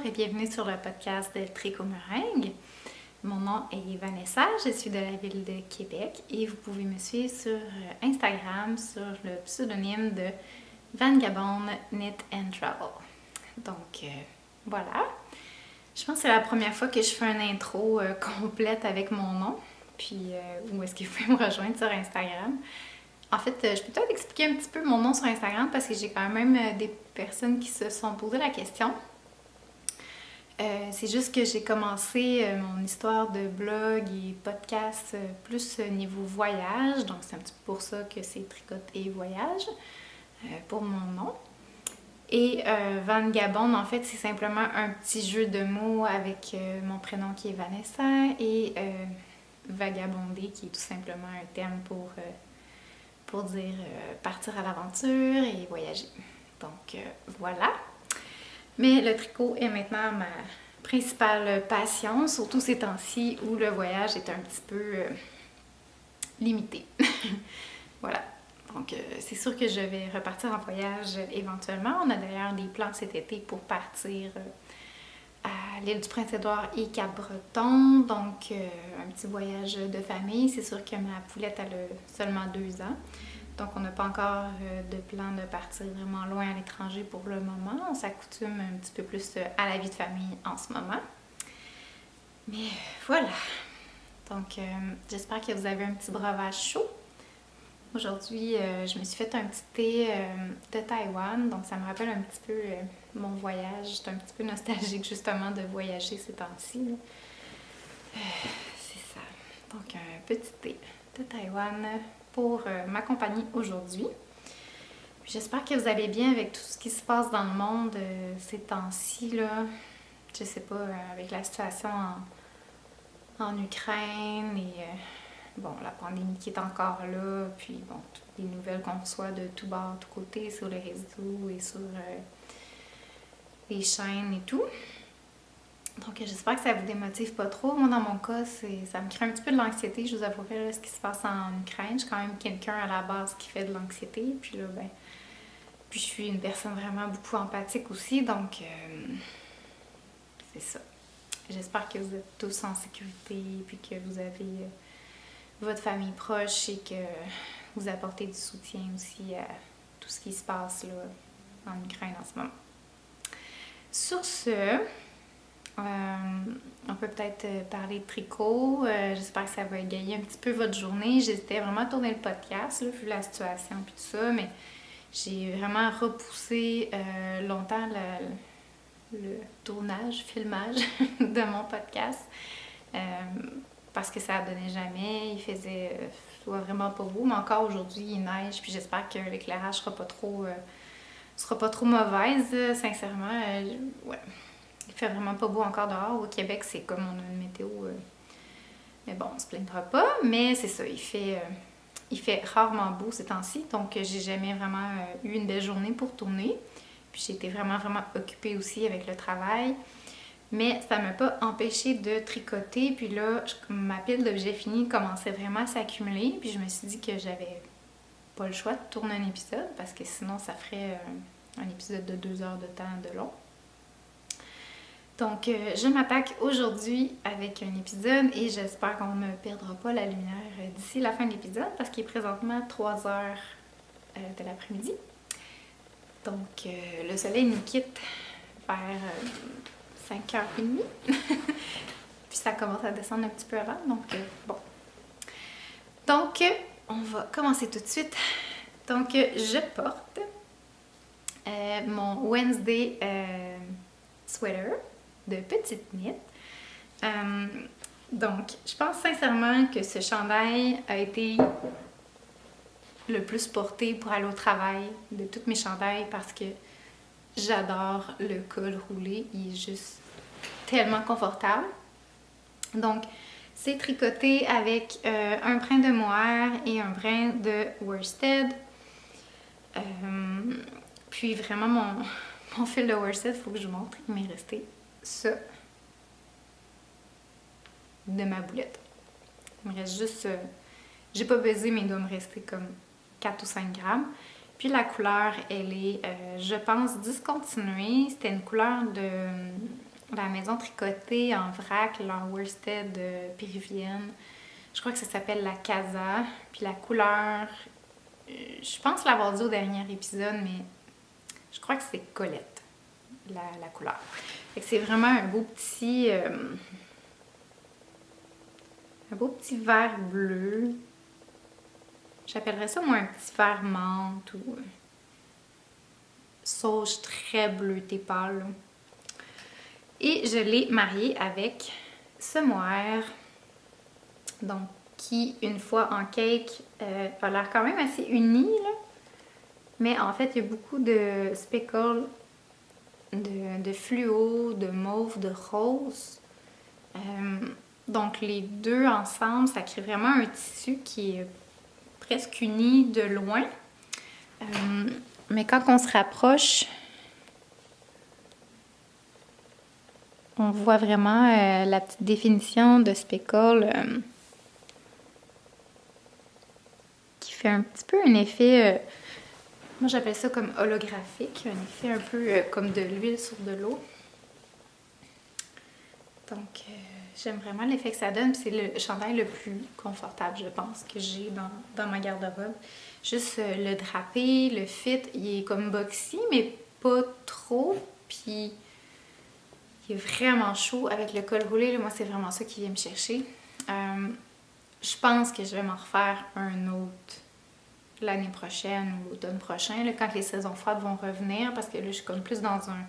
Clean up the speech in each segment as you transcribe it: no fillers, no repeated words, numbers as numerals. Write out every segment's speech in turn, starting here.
et bienvenue sur le podcast de Tricot Meringue. Mon nom est Vanessa, je suis de la ville de Québec et vous pouvez me suivre sur Instagram sur le pseudonyme de Van Gabon Knit and Travel. Donc voilà, je pense que c'est la première fois que je fais une intro complète avec mon nom, puis où est-ce que vous pouvez me rejoindre sur Instagram. En fait, je peux peut-être expliquer un petit peu mon nom sur Instagram parce que j'ai quand même des personnes qui se sont posé la question. C'est juste que j'ai commencé mon histoire de blog et podcast plus niveau voyage. Donc, c'est un petit peu pour ça que c'est Tricote et Voyage pour mon nom. Et Van Gabon, en fait, c'est simplement un petit jeu de mots avec mon prénom qui est Vanessa et vagabonder qui est tout simplement un terme pour dire partir à l'aventure et voyager. Donc voilà. Mais le tricot est maintenant ma principale passion, surtout ces temps-ci où le voyage est un petit peu limité. Voilà. Donc c'est sûr que je vais repartir en voyage éventuellement. On a d'ailleurs des plans cet été pour partir à l'île du Prince-Édouard et Cap-Breton. Donc un petit voyage de famille. C'est sûr que ma poulette elle a seulement 2 ans. Donc, on n'a pas encore de plan de partir vraiment loin à l'étranger pour le moment. On s'accoutume un petit peu plus à la vie de famille en ce moment. Mais voilà. Donc, j'espère que vous avez un petit breuvage chaud. Aujourd'hui, je me suis fait un petit thé de Taïwan. Donc, ça me rappelle un petit peu mon voyage. J'étais un petit peu nostalgique justement de voyager ces temps-ci. C'est ça. Donc, un petit thé de Taïwan pour m'accompagner aujourd'hui. J'espère que vous allez bien avec tout ce qui se passe dans le monde ces temps-ci, là. Je sais pas, avec la situation en Ukraine et bon, la pandémie qui est encore là, puis bon, toutes les nouvelles qu'on reçoit de tout bord, de tous côtés sur les réseaux et sur les chaînes et tout. Donc, j'espère que ça vous démotive pas trop. Moi, dans mon cas, ça me crée un petit peu de l'anxiété. Je vous avouerai là, ce qui se passe en Ukraine. Je suis quand même quelqu'un à la base qui fait de l'anxiété. Puis là, puis je suis une personne vraiment beaucoup empathique aussi. Donc, c'est ça. J'espère que vous êtes tous en sécurité, puis que vous avez votre famille proche et que vous apportez du soutien aussi à tout ce qui se passe là en Ukraine en ce moment. Sur ce, on peut peut-être parler de tricot. J'espère que ça va égayer un petit peu votre journée. J'hésitais vraiment à tourner le podcast, là, vu la situation et tout ça, mais j'ai vraiment repoussé longtemps le tournage, filmage de mon podcast parce que ça ne donnait jamais. Il faisait soit vraiment pas beau, mais encore aujourd'hui, il neige, puis j'espère que l'éclairage sera pas trop mauvaise, sincèrement. Ouais. Il fait vraiment pas beau encore dehors. Au Québec, c'est comme on a une météo. Mais bon, on se plaindra pas. Mais c'est ça, il fait rarement beau ces temps-ci. Donc, j'ai jamais vraiment eu une belle journée pour tourner. Puis, j'ai été vraiment occupée aussi avec le travail. Mais ça m'a pas empêché de tricoter. Puis là, ma pile d'objets finis commençait vraiment à s'accumuler. Puis, je me suis dit que j'avais pas le choix de tourner un épisode parce que sinon, ça ferait un épisode de 2 heures de temps de long. Donc, je m'attaque aujourd'hui avec un épisode et j'espère qu'on ne perdra pas la lumière d'ici la fin de l'épisode parce qu'il est présentement 3 heures de l'après-midi. Donc, le soleil nous quitte vers 5h30. Puis ça commence à descendre un petit peu avant, donc bon. Donc, on va commencer tout de suite. Donc, je porte mon Wednesday sweater de petite knit. Donc, je pense sincèrement que ce chandail a été le plus porté pour aller au travail de toutes mes chandails parce que j'adore le col roulé. Il est juste tellement confortable. Donc, c'est tricoté avec un brin de mohair et un brin de worsted. Puis vraiment, mon fil de worsted, il faut que je vous montre. Il m'est resté ça de ma boulette. Il me reste juste... j'ai pas pesé, mais il doit me rester comme 4 ou 5 grammes. Puis la couleur, elle est, je pense, discontinuée. C'était une couleur de la maison tricotée en vrac, la worsted péruvienne. Je crois que ça s'appelle la Casa. Puis la couleur, je pense l'avoir dit au dernier épisode, mais je crois que c'est Colette, la couleur. Fait que c'est vraiment un beau petit vert bleu. J'appellerais ça, moi, un petit vert menthe ou sauge très bleutée pâle, là. Et je l'ai marié avec ce mohair, donc qui, une fois en cake, a l'air quand même assez uni, là. Mais en fait, il y a beaucoup de speckles, de fluo, de mauve, de rose. Donc les deux ensemble, ça crée vraiment un tissu qui est presque uni de loin. Mais quand on se rapproche, on voit vraiment la petite définition de speckle qui fait un petit peu un effet, moi j'appelle ça comme holographique, un effet un peu comme de l'huile sur de l'eau. Donc j'aime vraiment l'effet que ça donne. C'est le chandail le plus confortable, je pense, que j'ai dans ma garde-robe. Juste le drapé, le fit, il est comme boxy, mais pas trop. Puis il est vraiment chaud avec le col roulé. Là, moi, c'est vraiment ça qui vient me chercher. Je pense que je vais m'en refaire un autre l'année prochaine ou l'automne prochain, là, quand les saisons froides vont revenir, parce que là, je suis comme plus dans un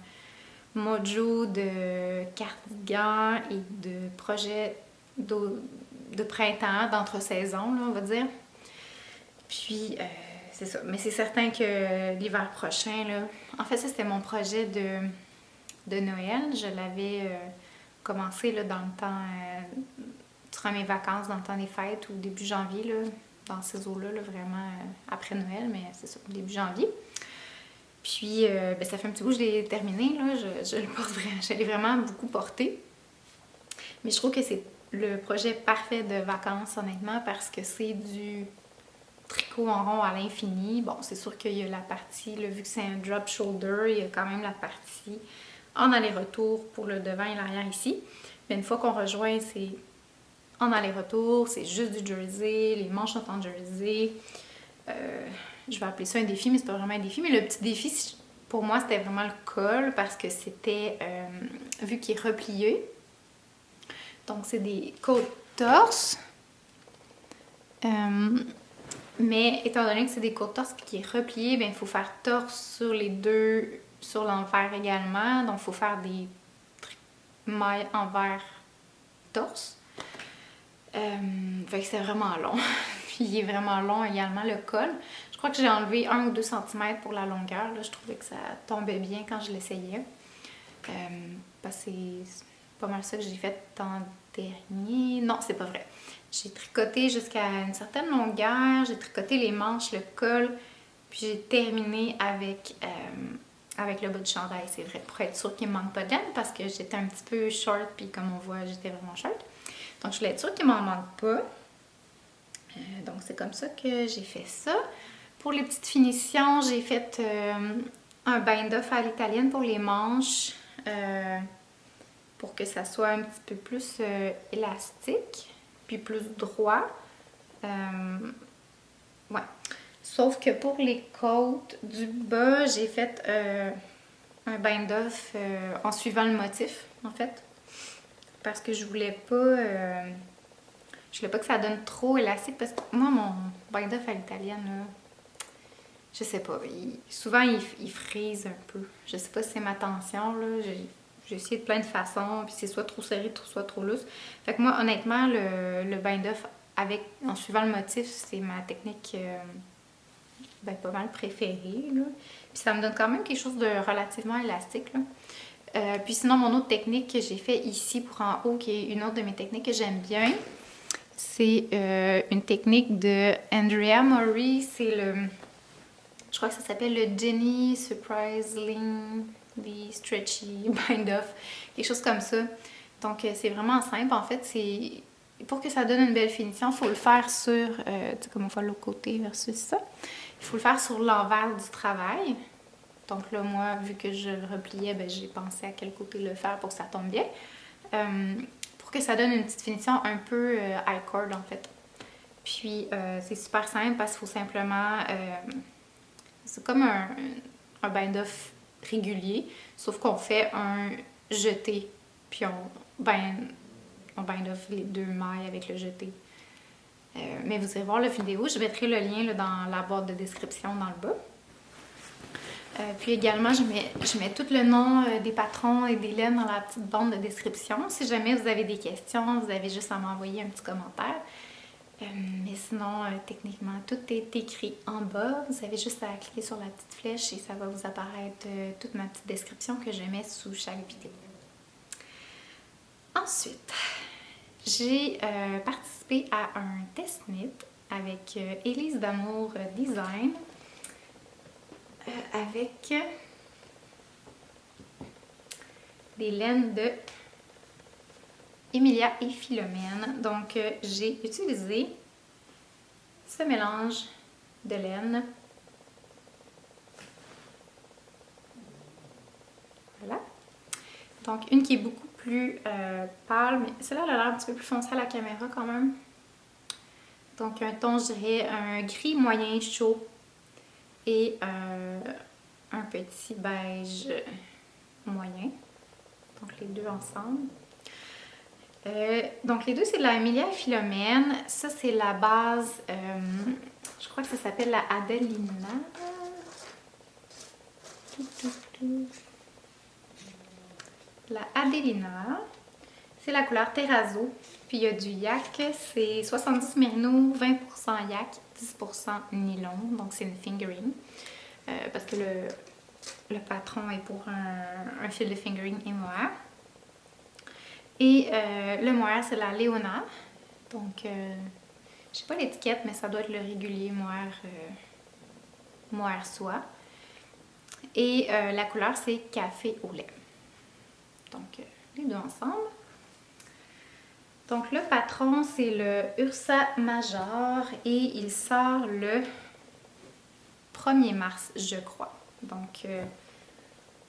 mojo de cardigan et de projets de printemps, d'entre-saison, là, on va dire. Puis, c'est ça. Mais c'est certain que l'hiver prochain, là... En fait, ça, c'était mon projet de Noël. Je l'avais commencé là, dans le temps... durant mes vacances, dans le temps des fêtes ou début janvier, là, dans ces eaux-là, là, vraiment après Noël, mais c'est ça, début janvier. Puis, ça fait un petit bout que je l'ai terminé, là. Je le porte vraiment, je l'ai vraiment beaucoup porté. Mais je trouve que c'est le projet parfait de vacances, honnêtement, parce que c'est du tricot en rond à l'infini. Bon, c'est sûr qu'il y a la partie, là, vu que c'est un drop shoulder, il y a quand même la partie en aller-retour pour le devant et l'arrière ici. Mais une fois qu'on rejoint, c'est en aller-retour, c'est juste du jersey, les manches sont en jersey. Je vais appeler ça un défi, mais c'est pas vraiment un défi. Mais le petit défi, pour moi, c'était vraiment le col parce que c'était, vu qu'il est replié, donc c'est des côtes torse. Mais étant donné que c'est des côtes torse et qu'il est replié, ben, il faut faire torse sur les deux, sur l'envers également. Donc il faut faire des mailles envers torse. Fait que c'est vraiment long. Puis il est vraiment long également, le col. Je crois que j'ai enlevé 1 ou 2 cm pour la longueur. Là, je trouvais que ça tombait bien quand je l'essayais. Parce que c'est pas mal ça que j'ai fait l'an dernier. Non, c'est pas vrai. J'ai tricoté jusqu'à une certaine longueur. J'ai tricoté les manches, le col. Puis j'ai terminé avec le bas du chandail, c'est vrai. Pour être sûre qu'il ne me manque pas de laine parce que j'étais un petit peu short. Puis comme on voit, j'étais vraiment short. Donc je voulais être sûre qu'il ne m'en manque pas. Donc c'est comme ça que j'ai fait ça. Pour les petites finitions, j'ai fait un bind-off à l'italienne pour les manches. Pour que ça soit un petit peu plus élastique. Puis plus droit. Ouais. Sauf que pour les côtes du bas, j'ai fait un bind-off en suivant le motif, en fait. Parce que je voulais pas que ça donne trop élastique. Parce que moi, mon bind-off à l'italienne, là, je sais pas. Souvent, il frise un peu. Je sais pas si c'est ma tension, là. J'ai essayé de plein de façons, puis c'est soit trop serré, soit trop lousse. Fait que moi, honnêtement, le bind-off en suivant le motif, c'est ma technique pas mal préférée, là. Puis ça me donne quand même quelque chose de relativement élastique, là. Puis sinon, mon autre technique que j'ai fait ici pour en haut, qui est une autre de mes techniques que j'aime bien, c'est une technique de Andrea Mori. C'est je crois que ça s'appelle le Jenny Surprisingly Stretchy Bind-Off, quelque chose comme ça. Donc c'est vraiment simple. En fait, c'est pour que ça donne une belle finition, il faut le faire sur, tu sais, comme on voit l'autre côté versus ça. Il faut le faire sur l'envers du travail. Donc là, moi, vu que je le repliais, ben, j'ai pensé à quel côté le faire pour que ça tombe bien. Pour que ça donne une petite finition un peu high cord en fait. Puis c'est super simple parce qu'il faut simplement... c'est comme un bind-off régulier, sauf qu'on fait un jeté, puis on bind-off les 2 mailles avec le jeté. Mais vous irez voir la vidéo, je mettrai le lien là, dans la boîte de description dans le bas. Puis également, je mets tout le nom des patrons et des laines dans la petite bande de description. Si jamais vous avez des questions, vous avez juste à m'envoyer un petit commentaire. Mais sinon, techniquement, tout est écrit en bas. Vous avez juste à cliquer sur la petite flèche et ça va vous apparaître toute ma petite description que je mets sous chaque vidéo. Ensuite, j'ai participé à un test knit avec Élise d'Amour Design avec des laines de Emilia et Philomène. Donc, j'ai utilisé ce mélange de laine. Voilà. Donc, une qui est beaucoup plus pâle, mais celle-là, elle a l'air un petit peu plus foncée à la caméra quand même. Donc, un ton, je dirais, un gris moyen chaud et un petit beige moyen. Donc, les deux ensemble. Donc, les deux, c'est de la Emilia et Philomène. Ça, c'est la base, je crois que ça s'appelle la Adelina. La Adelina. C'est la couleur terrazzo. Puis, il y a du yak. C'est 70 mérino, 20% yak, 10% nylon. Donc, c'est une fingering. Parce que le patron est pour un fil de fingering et mohair. Et le mohair, c'est la Léona. Donc, je sais pas l'étiquette, mais ça doit être le régulier mohair soie. Et la couleur, c'est café au lait. Donc, les deux ensemble. Donc, le patron, c'est le Ursa Major et il sort le 1er mars, je crois. Donc,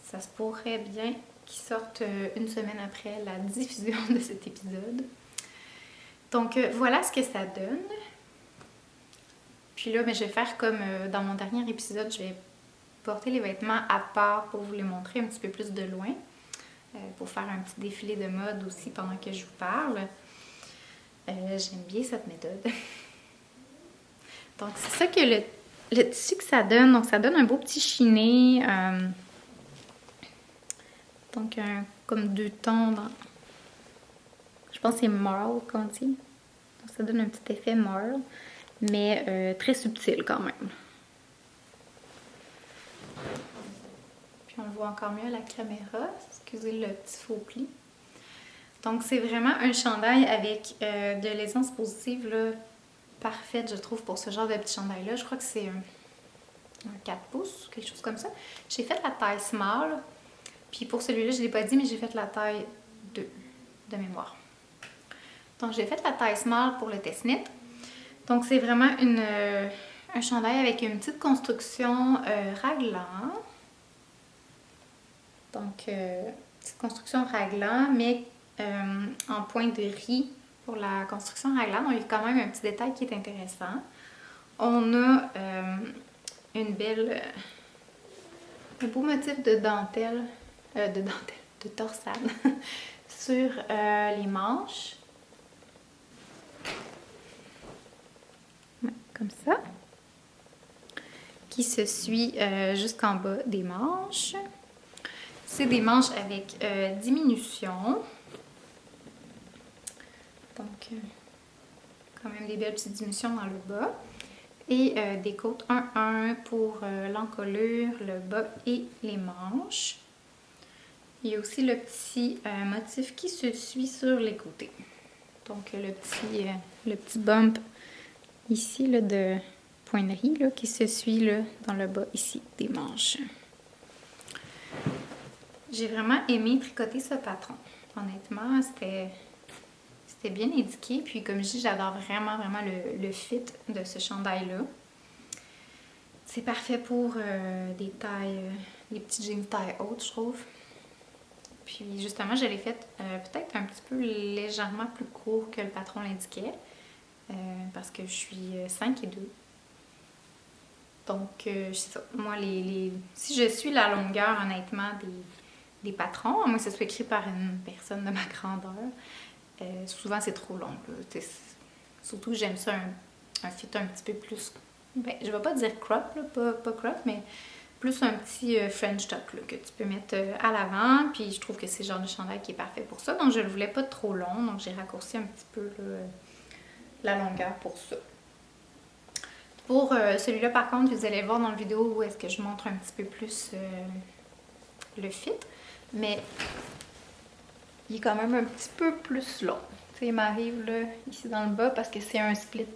ça se pourrait bien qu'il sorte une semaine après la diffusion de cet épisode. Donc, voilà ce que ça donne. Puis là, je vais faire comme dans mon dernier épisode, je vais porter les vêtements à part pour vous les montrer un petit peu plus de loin. Pour faire un petit défilé de mode aussi pendant que je vous parle. J'aime bien cette méthode. Donc, c'est ça que le tissu que ça donne. Donc, ça donne un beau petit chiné. Donc, comme 2 tons dans... Je pense que c'est marl qu'on dit. Donc, ça donne un petit effet marl, mais très subtil quand même. Puis, on le voit encore mieux à la caméra. Excusez le petit faux pli. Donc, c'est vraiment un chandail avec de l'aisance positive là, parfaite, je trouve, pour ce genre de petit chandail-là. Je crois que c'est un 4 pouces, quelque chose comme ça. J'ai fait la taille small. Puis pour celui-là, je ne l'ai pas dit, mais j'ai fait la taille 2 de mémoire. Donc, j'ai fait la taille small pour le test knit. Donc, c'est vraiment un chandail avec une petite construction raglan. Donc, petite construction raglan, mais en point de riz pour la construction raglan. Donc, il y a quand même un petit détail qui est intéressant. On a un beau motif de dentelle, de torsade sur les manches. Ouais, comme ça. Qui se suit jusqu'en bas des manches. C'est des manches avec diminution. Donc, quand même des belles petites diminutions dans le bas. Et des côtes 1-1 pour l'encolure, le bas et les manches. Il y a aussi le petit motif qui se suit sur les côtés. Donc, le petit bump ici là, de poignée là, qui se suit là, dans le bas ici des manches. J'ai vraiment aimé tricoter ce patron. Honnêtement, c'était bien indiqué. Puis comme je dis, j'adore vraiment le fit de ce chandail-là. C'est parfait pour des tailles les petits jeans taille haute, je trouve. Puis justement, je l'ai fait peut-être un petit peu légèrement plus court que le patron l'indiquait. Parce que je suis 5 et 2. Donc, c'est ça. Moi, si je suis la longueur, honnêtement, des patrons, à moins que ce soit écrit par une personne de ma grandeur, souvent c'est trop long. Là. Surtout que j'aime ça un fit un petit peu plus... Ben, je vais pas dire crop, là, pas crop, mais plus un petit French top là, que tu peux mettre à l'avant. Puis je trouve que c'est le genre de chandail qui est parfait pour ça. Donc, je le voulais pas trop long, donc j'ai raccourci un petit peu là, la longueur pour ça. Pour celui-là, par contre, vous allez voir dans la vidéo où est-ce que je montre un petit peu plus le fit. Mais il est quand même un petit peu plus long. Tu sais, il m'arrive là, ici dans le bas parce que c'est un split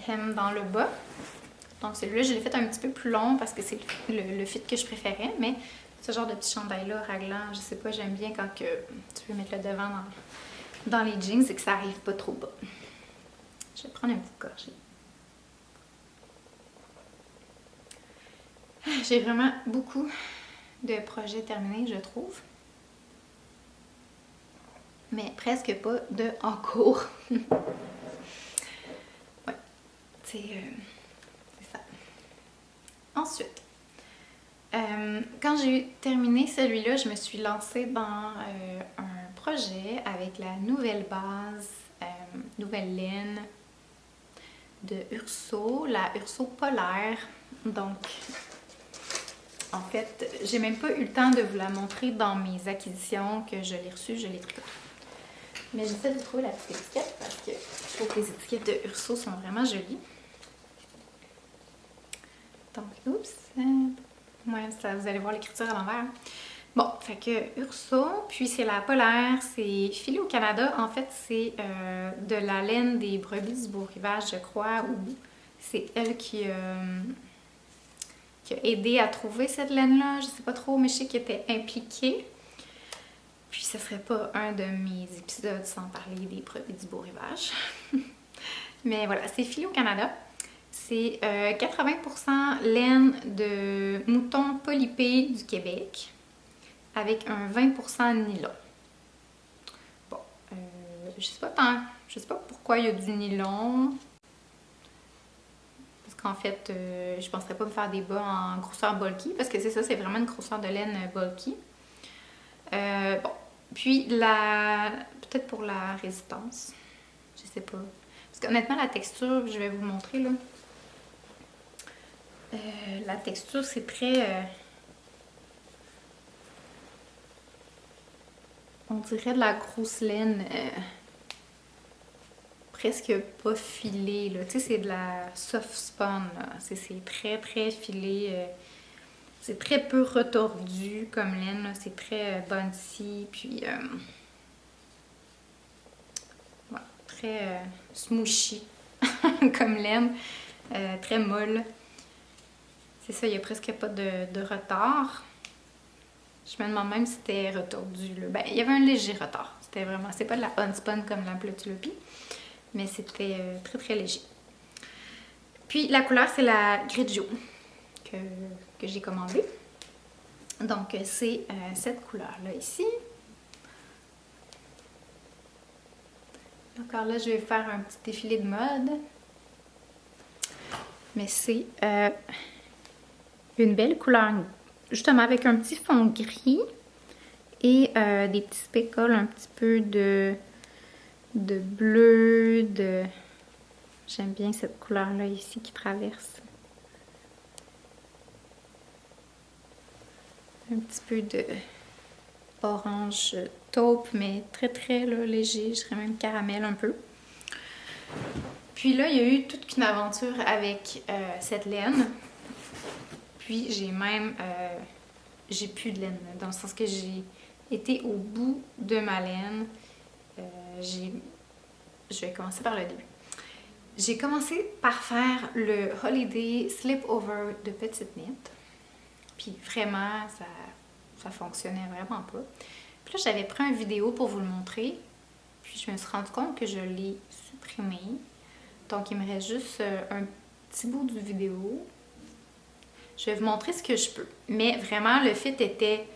hem dans le bas. Donc celui-là, je l'ai fait un petit peu plus long parce que c'est le fit que je préférais. Mais ce genre de petit chandail-là, raglant, je sais pas, j'aime bien quand que tu peux mettre le devant dans les jeans et que ça arrive pas trop bas. Je vais prendre une petite gorgée. J'ai vraiment beaucoup de projets terminés, je trouve. Mais presque pas de en cours. Ouais, c'est ça. Ensuite, quand j'ai terminé celui-là, je me suis lancée dans un projet avec la nouvelle base, nouvelle laine de Urso, la Urso polaire. Donc, en fait, j'ai même pas eu le temps de vous la montrer dans mes acquisitions que je l'ai reçue, je l'ai tricotée. Mais j'essaie de trouver la petite étiquette parce que je trouve que les étiquettes de Urso sont vraiment jolies. Donc, oups, ouais, ça, vous allez voir l'écriture à l'envers. Bon, fait que Urso, puis c'est la polaire, c'est filé au Canada. En fait, c'est de la laine des brebis du Beau Rivage, je crois, ou c'est elle qui a aidé à trouver cette laine-là. Je sais pas trop, mais je sais qu'elle était impliquée. Puis ce serait pas un de mes épisodes sans parler des brebis du Beau Rivage. Mais voilà, c'est filé au Canada. C'est 80% laine de mouton polypé du Québec avec un 20% nylon. Bon, je sais pas pourquoi il y a du nylon. Parce qu'en fait, je penserais pas me faire des bas en grosseur bulky parce que c'est ça, c'est vraiment une grosseur de laine bulky. Bon, puis peut-être pour la résistance, je sais pas. Parce qu'honnêtement, la texture, je vais vous montrer là. La texture, c'est très... on dirait de la grosse laine presque pas filée, là. Tu sais, c'est de la soft spun, là. C'est très, très filé. C'est très peu retordu comme laine, là. C'est très bouncy, puis... ouais, très smooshy comme laine. Très molle. C'est ça, il n'y a presque pas de retard. Je me demande même si c'était retordu, là. Ben, il y avait un léger retard. C'était vraiment... C'est pas de la unspun comme la Plötulopi, mais c'était très très léger. Puis la couleur, c'est la Grigio que j'ai commandée. Donc c'est cette couleur-là ici. Encore là, je vais faire un petit défilé de mode. Mais c'est une belle couleur, justement avec un petit fond gris et des petits speckles, un petit peu de bleu, J'aime bien cette couleur-là ici qui traverse. Un petit peu de orange taupe, mais très très là, léger, je dirais même caramel un peu. Puis là, il y a eu toute une aventure avec cette laine. Puis j'ai même... j'ai plus de laine, dans le sens que j'ai été au bout de ma laine. Je vais commencer par le début. J'ai commencé par faire le Holiday Slip-Over de Petite Knit. Puis vraiment, ça fonctionnait vraiment pas. Puis là, j'avais pris une vidéo pour vous le montrer. Puis je me suis rendu compte que je l'ai supprimé. Donc, il me reste juste un petit bout du vidéo. Je vais vous montrer ce que je peux. Mais vraiment, le fit était...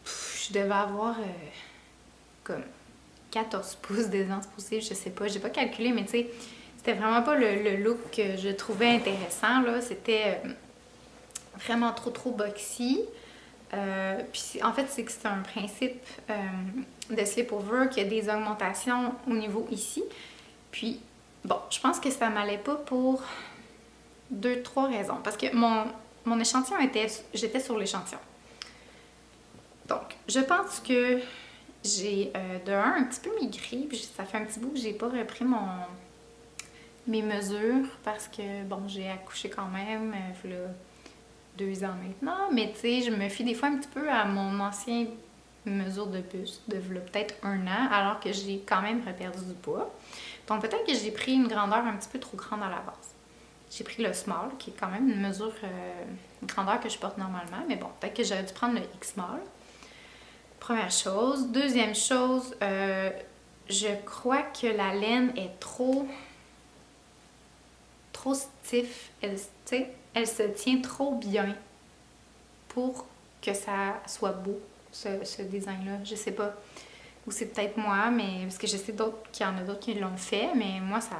je devais avoir comme 14 pouces d'aisance possible, je sais pas. J'ai pas calculé, mais tu sais, c'était vraiment pas le look que je trouvais intéressant, là. C'était vraiment trop boxy. Puis en fait, c'est que c'est un principe de slip-over qu'il y a des augmentations au niveau ici. Puis, bon, je pense que ça m'allait pas pour 2-3 raisons. Parce que mon échantillon j'étais sur l'échantillon. Donc, je pense que j'ai un petit peu maigri. Puis ça fait un petit bout que j'ai pas repris mes mesures parce que, bon, j'ai accouché quand même, là, 2 ans maintenant, mais tu sais, je me fie des fois un petit peu à mon ancien mesure de buste, de peut-être 1 an, alors que j'ai quand même reperdu du poids. Donc peut-être que j'ai pris une grandeur un petit peu trop grande à la base. J'ai pris le small, qui est quand même une mesure, une grandeur que je porte normalement, mais bon, peut-être que j'aurais dû prendre le X small. Première chose. Deuxième chose, je crois que la laine est trop stiff. Elle se tient trop bien pour que ça soit beau, ce design-là. Je sais pas. Ou c'est peut-être moi, mais parce que je sais qu'il y en a d'autres qui l'ont fait, mais moi, ça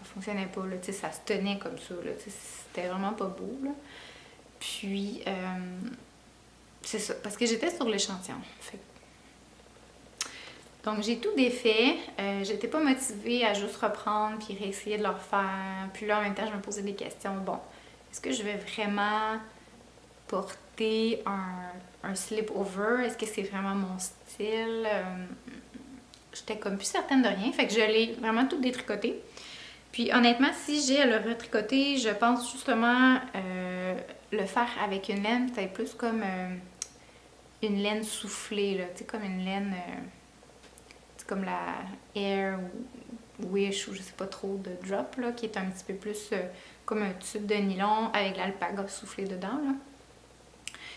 fonctionnait pas, là. Tu sais, ça se tenait comme ça, là. Tu sais, c'était vraiment pas beau, là. Puis, c'est ça, parce que j'étais sur l'échantillon. Donc, j'ai tout défait. J'étais pas motivée à juste reprendre puis réessayer de le refaire. Puis là, en même temps, je me posais des questions. Bon, est-ce que je vais vraiment porter un slip-over? Est-ce que c'est vraiment mon style? J'étais comme plus certaine de rien. Fait que je l'ai vraiment tout détricoté. Puis honnêtement, si j'ai à le retricoter, je pense justement le faire avec une laine, peut-être plus comme une laine soufflée, là. Tu sais, comme une laine... comme la Air ou Wish ou je sais pas trop de drop, là, qui est un petit peu plus comme un tube de nylon avec l'alpaga soufflé dedans, là.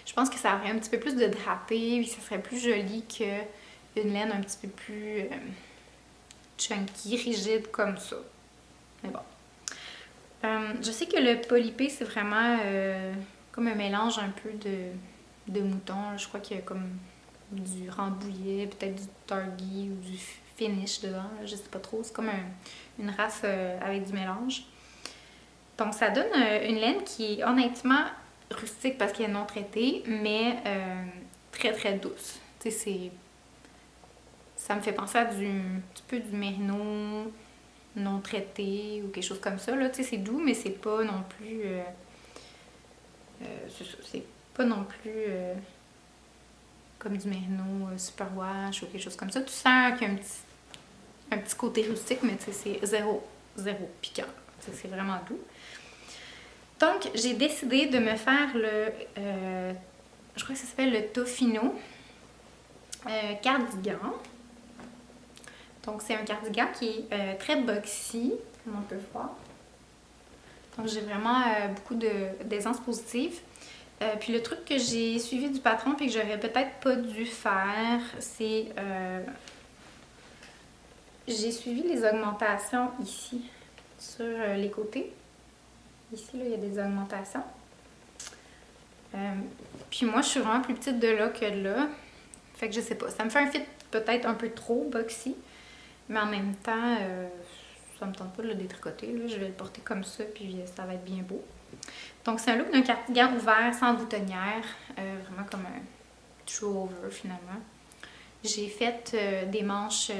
Je pense que ça aurait un petit peu plus de drapé, puis ça serait plus joli qu'une laine un petit peu plus chunky, rigide comme ça. Mais bon. Je sais que le polypé, c'est vraiment comme un mélange un peu de mouton. Je crois qu'il y a comme du Rambouillet, peut-être du Targhee ou du Finish dedans, je sais pas trop. C'est comme une race avec du mélange. Donc ça donne une laine qui est honnêtement rustique parce qu'elle est non traitée, mais très douce. Tu sais, ça me fait penser à un petit peu du mérino non traité ou quelque chose comme ça. Tu sais, c'est doux, mais c'est pas non plus... c'est pas non plus... comme du mérino superwash ou quelque chose comme ça. Tu sens qu'il y a un petit côté rustique, mais c'est zéro piquant. C'est vraiment doux. Donc, j'ai décidé de me faire je crois que ça s'appelle le Tofino cardigan. Donc, c'est un cardigan qui est très boxy, comme on peut voir. Donc, j'ai vraiment beaucoup d'aisance positive. Puis le truc que j'ai suivi du patron puis que j'aurais peut-être pas dû faire, c'est... j'ai suivi les augmentations ici, sur les côtés. Ici, là, il y a des augmentations. Puis moi, je suis vraiment plus petite de là que de là. Fait que je sais pas, ça me fait un fit peut-être un peu trop boxy, mais en même temps, ça me tente pas de le détricoter, là. Je vais le porter comme ça, puis ça va être bien beau. Donc, c'est un look d'un cardigan ouvert, sans boutonnière, vraiment comme un true over finalement. J'ai fait des manches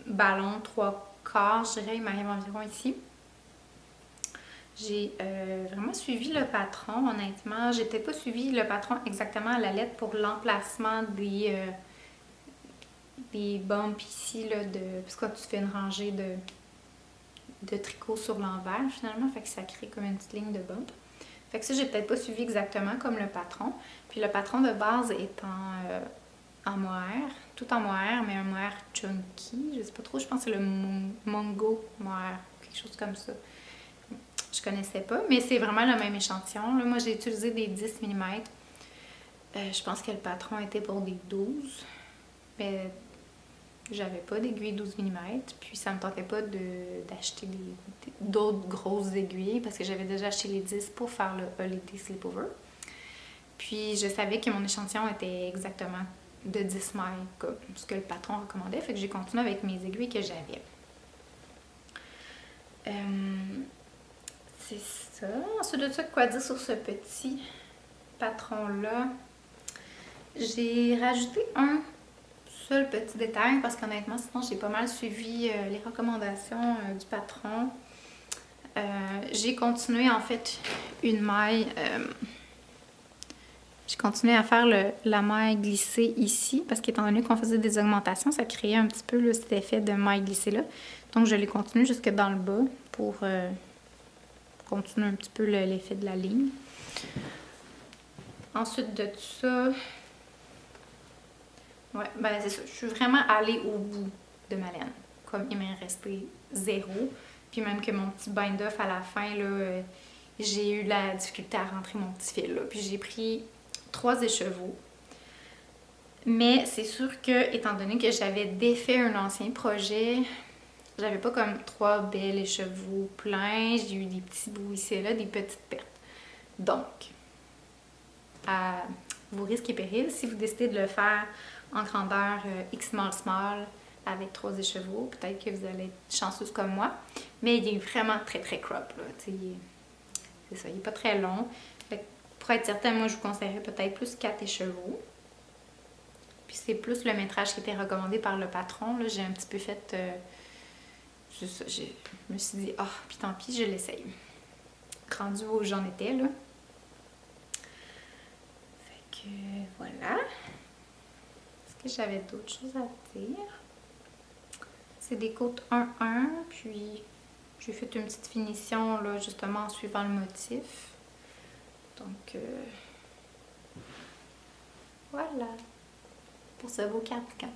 ballon 3/4, je dirais, il m'arrive environ ici. J'ai vraiment suivi le patron, honnêtement. J'ai peut-être pas suivi le patron exactement à la lettre pour l'emplacement des bumps ici, là, parce que tu fais une rangée de tricot sur l'envers finalement, fait que ça crée comme une petite ligne de bump. Fait que ça, j'ai peut-être pas suivi exactement comme le patron. Puis le patron de base est en mohair, tout en mohair, mais un mohair chunky, je sais pas trop, je pense que c'est le Mongo mohair, quelque chose comme ça. Je connaissais pas, mais c'est vraiment le même échantillon. Là, moi, j'ai utilisé des 10 mm. Je pense que le patron était pour des 12. Mais j'avais pas d'aiguille 12 mm, puis ça me tentait pas d'acheter d'autres grosses aiguilles parce que j'avais déjà acheté les 10 pour faire le Holiday Sleepover. Puis je savais que mon échantillon était exactement de 10 mailles, comme ce que le patron recommandait, fait que j'ai continué avec mes aiguilles que j'avais. C'est ça. Ensuite de ça, quoi dire sur ce petit patron-là? J'ai rajouté un seul petit détail parce qu'honnêtement, sinon j'ai pas mal suivi les recommandations du patron. J'ai continué en fait une maille. J'ai continué à faire la maille glissée ici parce qu'étant donné qu'on faisait des augmentations, ça créait un petit peu là, cet effet de maille glissée là. Donc je l'ai continué jusque dans le bas pour continuer un petit peu l'effet de la ligne. Ensuite de tout ça, ouais, ben c'est ça. Je suis vraiment allée au bout de ma laine. Comme il m'est resté 0. Puis même que mon petit bind-off à la fin, là, j'ai eu la difficulté à rentrer mon petit fil. Là. Puis j'ai pris 3 écheveaux. Mais c'est sûr que, étant donné que j'avais défait un ancien projet, j'avais pas comme 3 belles écheveaux pleins. J'ai eu des petits bouts ici et là, des petites pertes. Donc, à vos risques et périls, si vous décidez de le faire en grandeur X-small avec 3 écheveaux, peut-être que vous allez être chanceuse comme moi. Mais il est vraiment très très crop. C'est ça, il n'est pas très long. Fait que pour être certaine, moi je vous conseillerais peut-être plus 4 écheveaux. Puis c'est plus le métrage qui était recommandé par le patron. J'ai un petit peu fait... je me suis dit, ah, puis tant pis, je l'essaye. Rendu où j'en étais, là. Fait que voilà. Est-ce que j'avais d'autres choses à dire? C'est des côtes 1-1, puis j'ai fait une petite finition, là, justement, en suivant le motif. Donc, voilà. Pour ce beau cardigan.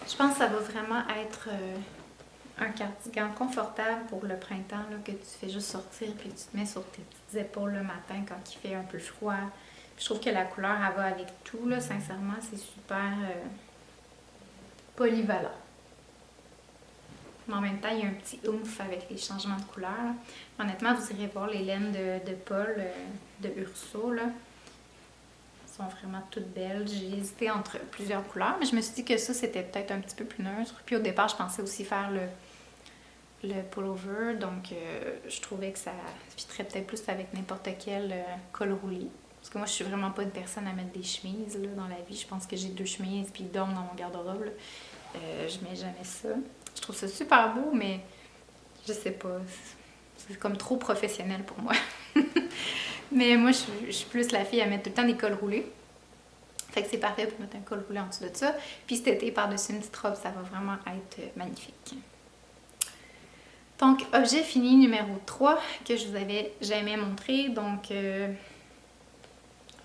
Je pense que ça va vraiment être un cardigan confortable pour le printemps, là, que tu fais juste sortir puis tu te mets sur tes petites épaules le matin quand il fait un peu froid. Puis je trouve que la couleur, elle va avec tout, là, sincèrement, c'est super polyvalent. Mais en même temps, il y a un petit oomph avec les changements de couleur. Là. Honnêtement, vous irez voir les laines de Paul, de Urso, là. Elles sont vraiment toutes belles. J'ai hésité entre plusieurs couleurs, mais je me suis dit que ça, c'était peut-être un petit peu plus neutre. Puis au départ, je pensais aussi faire le pullover, donc je trouvais que ça fitterait peut-être plus avec n'importe quel col roulé. Parce que moi, je suis vraiment pas une personne à mettre des chemises là, dans la vie. Je pense que j'ai 2 chemises puis ils dorment dans mon garde-robe. Je mets jamais ça. Je trouve ça super beau, mais je sais pas. C'est comme trop professionnel pour moi. Mais moi, je suis plus la fille à mettre tout le temps des cols roulés. Fait que c'est parfait pour mettre un col roulé en dessous de ça. Puis cet été, par-dessus une petite robe, ça va vraiment être magnifique. Donc, objet fini numéro 3 que je vous avais jamais montré. Donc, un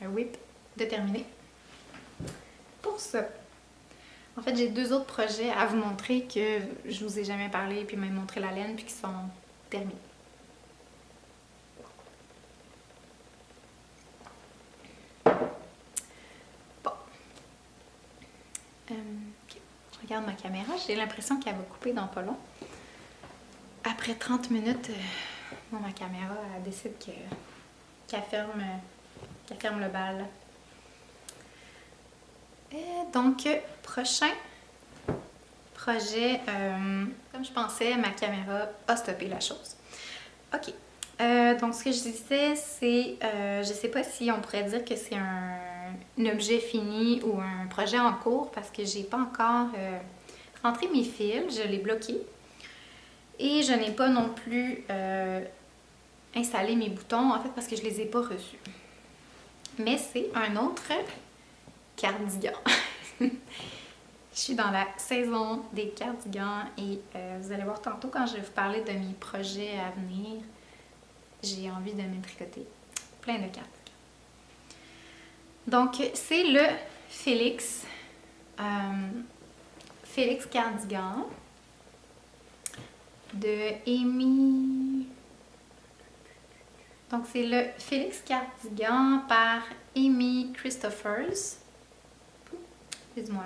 whip de terminé. Pour ça. En fait, j'ai 2 autres projets à vous montrer que je vous ai jamais parlé, puis même montré la laine, puis qui sont terminés. Bon. Je regarde ma caméra, j'ai l'impression qu'elle va couper dans pas long. Après 30 minutes, ma caméra elle décide qu'elle ferme le bal. Donc, prochain projet, comme je pensais, ma caméra a stoppé la chose. Ok, donc ce que je disais, c'est, je sais pas si on pourrait dire que c'est un objet fini ou un projet en cours parce que j'ai pas encore rentré mes fils, je l'ai bloqué. Et je n'ai pas non plus installé mes boutons, en fait, parce que je les ai pas reçus. Mais c'est un autre cardigan. Je suis dans la saison des cardigans et vous allez voir tantôt quand je vais vous parler de mes projets à venir, j'ai envie de me tricoter plein de cardigans. Donc, c'est le Félix Cardigan de Amy. Donc, c'est le Félix Cardigan par Amy Christophers. Excuse-moi.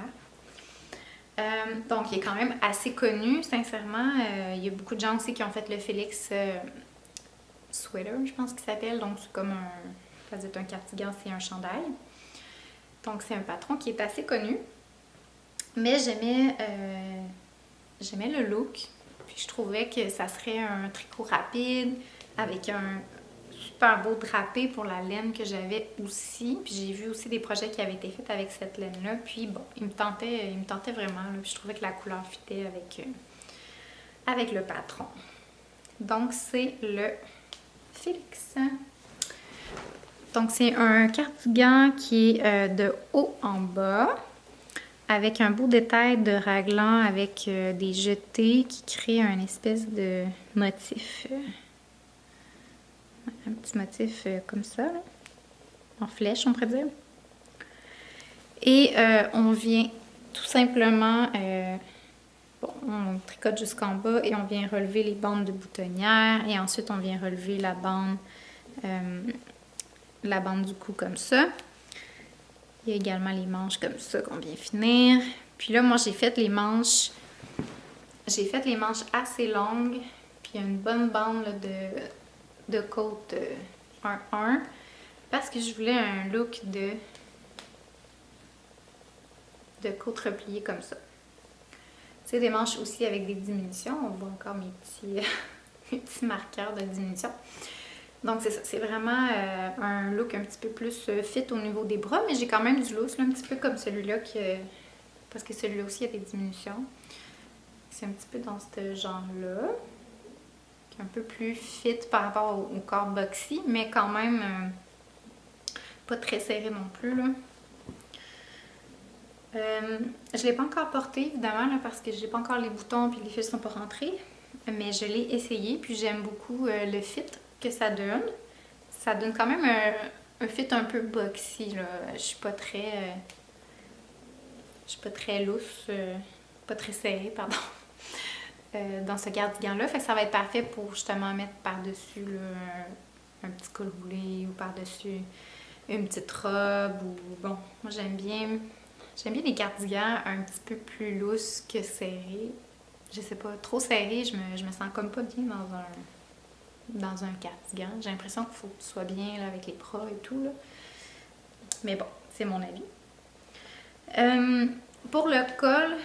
Donc, il est quand même assez connu, sincèrement. Il y a beaucoup de gens aussi qui ont fait le Félix Sweater, je pense qu'il s'appelle. Donc, c'est comme ça doit être un cardigan, c'est un chandail. Donc, c'est un patron qui est assez connu. Mais j'aimais le look. Puis, je trouvais que ça serait un tricot rapide avec un super beau drapé pour la laine que j'avais aussi. Puis j'ai vu aussi des projets qui avaient été faits avec cette laine-là. Puis bon, il me tentait vraiment. Là. Puis je trouvais que la couleur fitait avec le patron. Donc c'est le Félix. Donc c'est un cardigan qui est de haut en bas, avec un beau détail de raglan avec des jetés qui créent un espèce de motif. Un petit motif comme ça, là, en flèche, on pourrait dire. Et on vient tout simplement, on tricote jusqu'en bas et on vient relever les bandes de boutonnière et ensuite on vient relever la bande du cou comme ça. Il y a également les manches comme ça qu'on vient finir. Puis là, moi, j'ai fait les manches assez longues, puis il y a une bonne bande là, de côte 1-1 parce que je voulais un look de côte repliée comme ça. C'est des manches aussi avec des diminutions. On voit encore mes petits marqueurs de diminution. Donc c'est ça, c'est vraiment un look un petit peu plus fit au niveau des bras, mais j'ai quand même du loose, là, un petit peu comme celui-là, parce que celui-là aussi il y a des diminutions. C'est un petit peu dans ce genre-là, qui est un peu plus fit par rapport au corps boxy, mais quand même pas très serré non plus, là. Je ne l'ai pas encore porté, évidemment, là, parce que je n'ai pas encore les boutons et les fils ne sont pas rentrés. Mais je l'ai essayé, puis j'aime beaucoup le fit que ça donne. Ça donne quand même un fit un peu boxy, là. Je suis pas très loose, pas très serrée, pardon, dans ce cardigan-là. Fait que ça va être parfait pour justement mettre par-dessus un petit col roulé ou par-dessus une petite robe. Ou bon, moi j'aime bien les cardigans un petit peu plus lousses que serrés. Je sais pas, trop serré, je me sens comme pas bien dans un cardigan. J'ai l'impression qu'il faut que tu sois bien là, avec les bras et tout, là. Mais bon, c'est mon avis. Pour le col,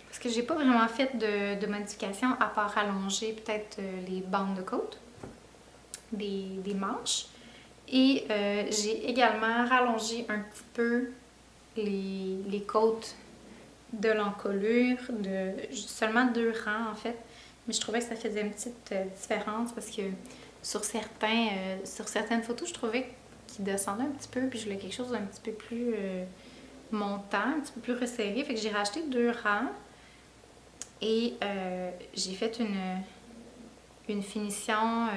parce que j'ai pas vraiment fait de modification à part allonger peut-être les bandes de côte des manches. Et j'ai également rallongé un petit peu les côtes de l'encolure, de seulement 2 rangs en fait. Mais je trouvais que ça faisait une petite différence parce que sur certaines photos, je trouvais qu'il descendait un petit peu, puis je voulais quelque chose d'un petit peu plus montant, un petit peu plus resserré. Fait que j'ai racheté 2 rangs et j'ai fait une finition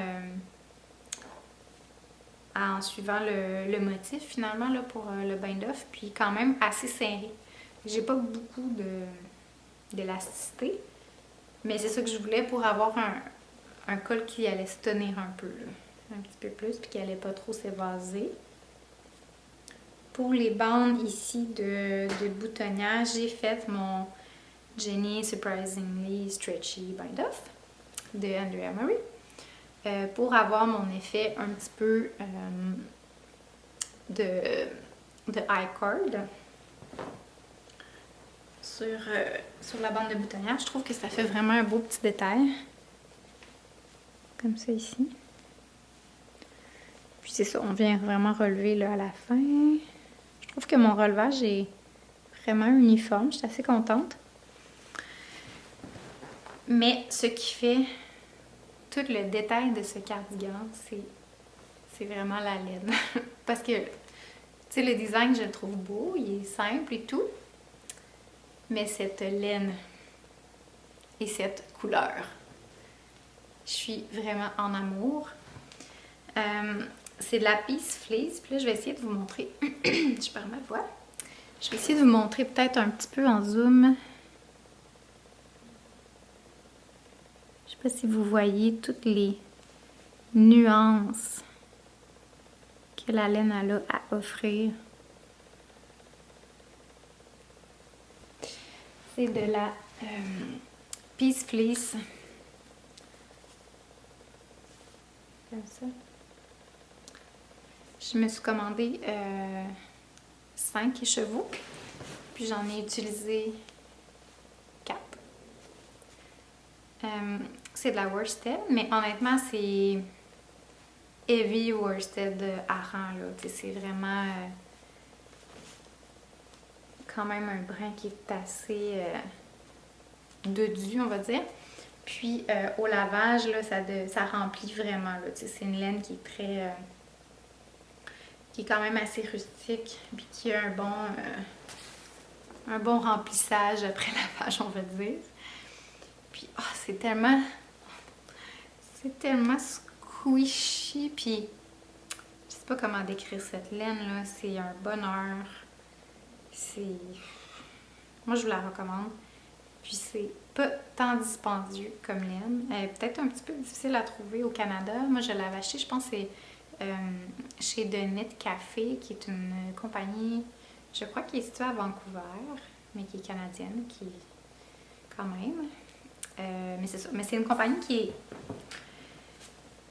en suivant le motif finalement là, pour le bind-off, puis quand même assez serré. J'ai pas beaucoup d'élasticité, mais c'est ça que je voulais pour avoir un col qui allait se tenir un peu, là, un petit peu plus, puis qui allait pas trop s'évaser. Pour les bandes ici de boutonnière, j'ai fait mon Jenny Surprisingly Stretchy Bind-Off de Andrea Murray. Pour avoir mon effet un petit peu de high cord sur la bande de boutonnière. Je trouve que ça fait vraiment un beau petit détail. Comme ça ici. Puis c'est ça, on vient vraiment relever là, à la fin. Je trouve que mon relevage est vraiment uniforme. Je suis assez contente. Mais ce qui fait tout le détail de ce cardigan, c'est vraiment la laine. Parce que, tu sais, le design, je le trouve beau, il est simple et tout. Mais cette laine et cette couleur, je suis vraiment en amour. C'est de la Peace Fleece. Puis là, je vais essayer de vous montrer. Je perds ma voix. Je vais essayer de vous montrer peut-être un petit peu en zoom. Je sais pas si vous voyez toutes les nuances que la laine a à offrir. C'est de la Peace Fleece. Comme ça. Je me suis commandé 5 écheveaux. Puis j'en ai utilisé 4. C'est de la worsted, mais honnêtement, c'est heavy worsted Aran, là. C'est vraiment quand même un brin qui est assez dodu, on va dire. Puis au lavage, là, ça remplit vraiment. C'est une laine qui est très... qui est quand même assez rustique, puis qui a un bon remplissage après lavage, on va dire. Puis oh, c'est tellement squishy, puis je sais pas comment décrire cette laine là, c'est un bonheur. Moi je vous la recommande. Puis c'est pas tant dispendieux comme laine. Elle est peut-être un petit peu difficile à trouver au Canada. Moi je l'avais acheté, je pense que c'est chez The Knit Café, qui est une compagnie, je crois, qui est située à Vancouver, mais qui est canadienne, qui quand même. Mais c'est ça. Mais c'est une compagnie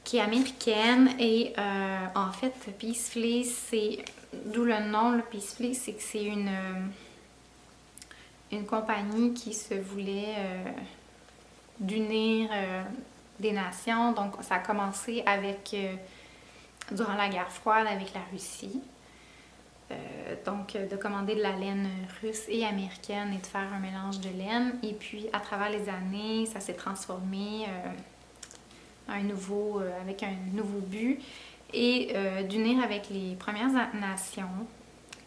qui est américaine et en fait, Peace Fleece, c'est d'où le nom, le Peace Fleece, c'est que c'est une compagnie qui se voulait d'unir des nations. Donc, ça a commencé avec durant la guerre froide avec la Russie. Donc, de commander de la laine russe et américaine et de faire un mélange de laine. Et puis, à travers les années, ça s'est transformé avec un nouveau but et d'unir avec les Premières Nations.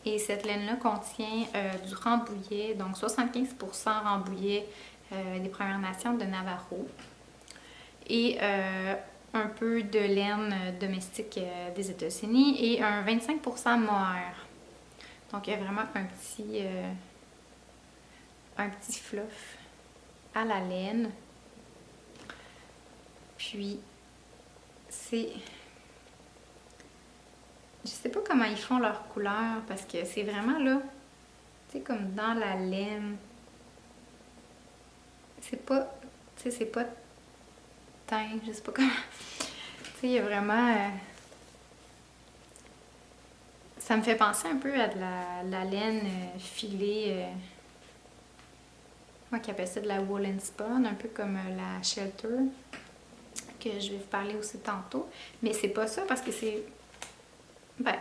Et cette laine-là contient du rambouillet, donc 75% rambouillet des Premières Nations de Navajo. Et un peu de laine domestique des États-Unis et un 25% mohair. Donc, il y a vraiment un petit fluff à la laine. Puis, c'est... Je sais pas comment ils font leur couleur parce que c'est vraiment là, tu sais, comme dans la laine. C'est pas teint, je sais pas comment. Tu sais, il y a vraiment... ça me fait penser un peu à de la laine filée. Moi qui appelle ça de la Wool & Spun, un peu comme la Shelter, que je vais vous parler aussi tantôt. Mais c'est pas ça parce que c'est... Ben...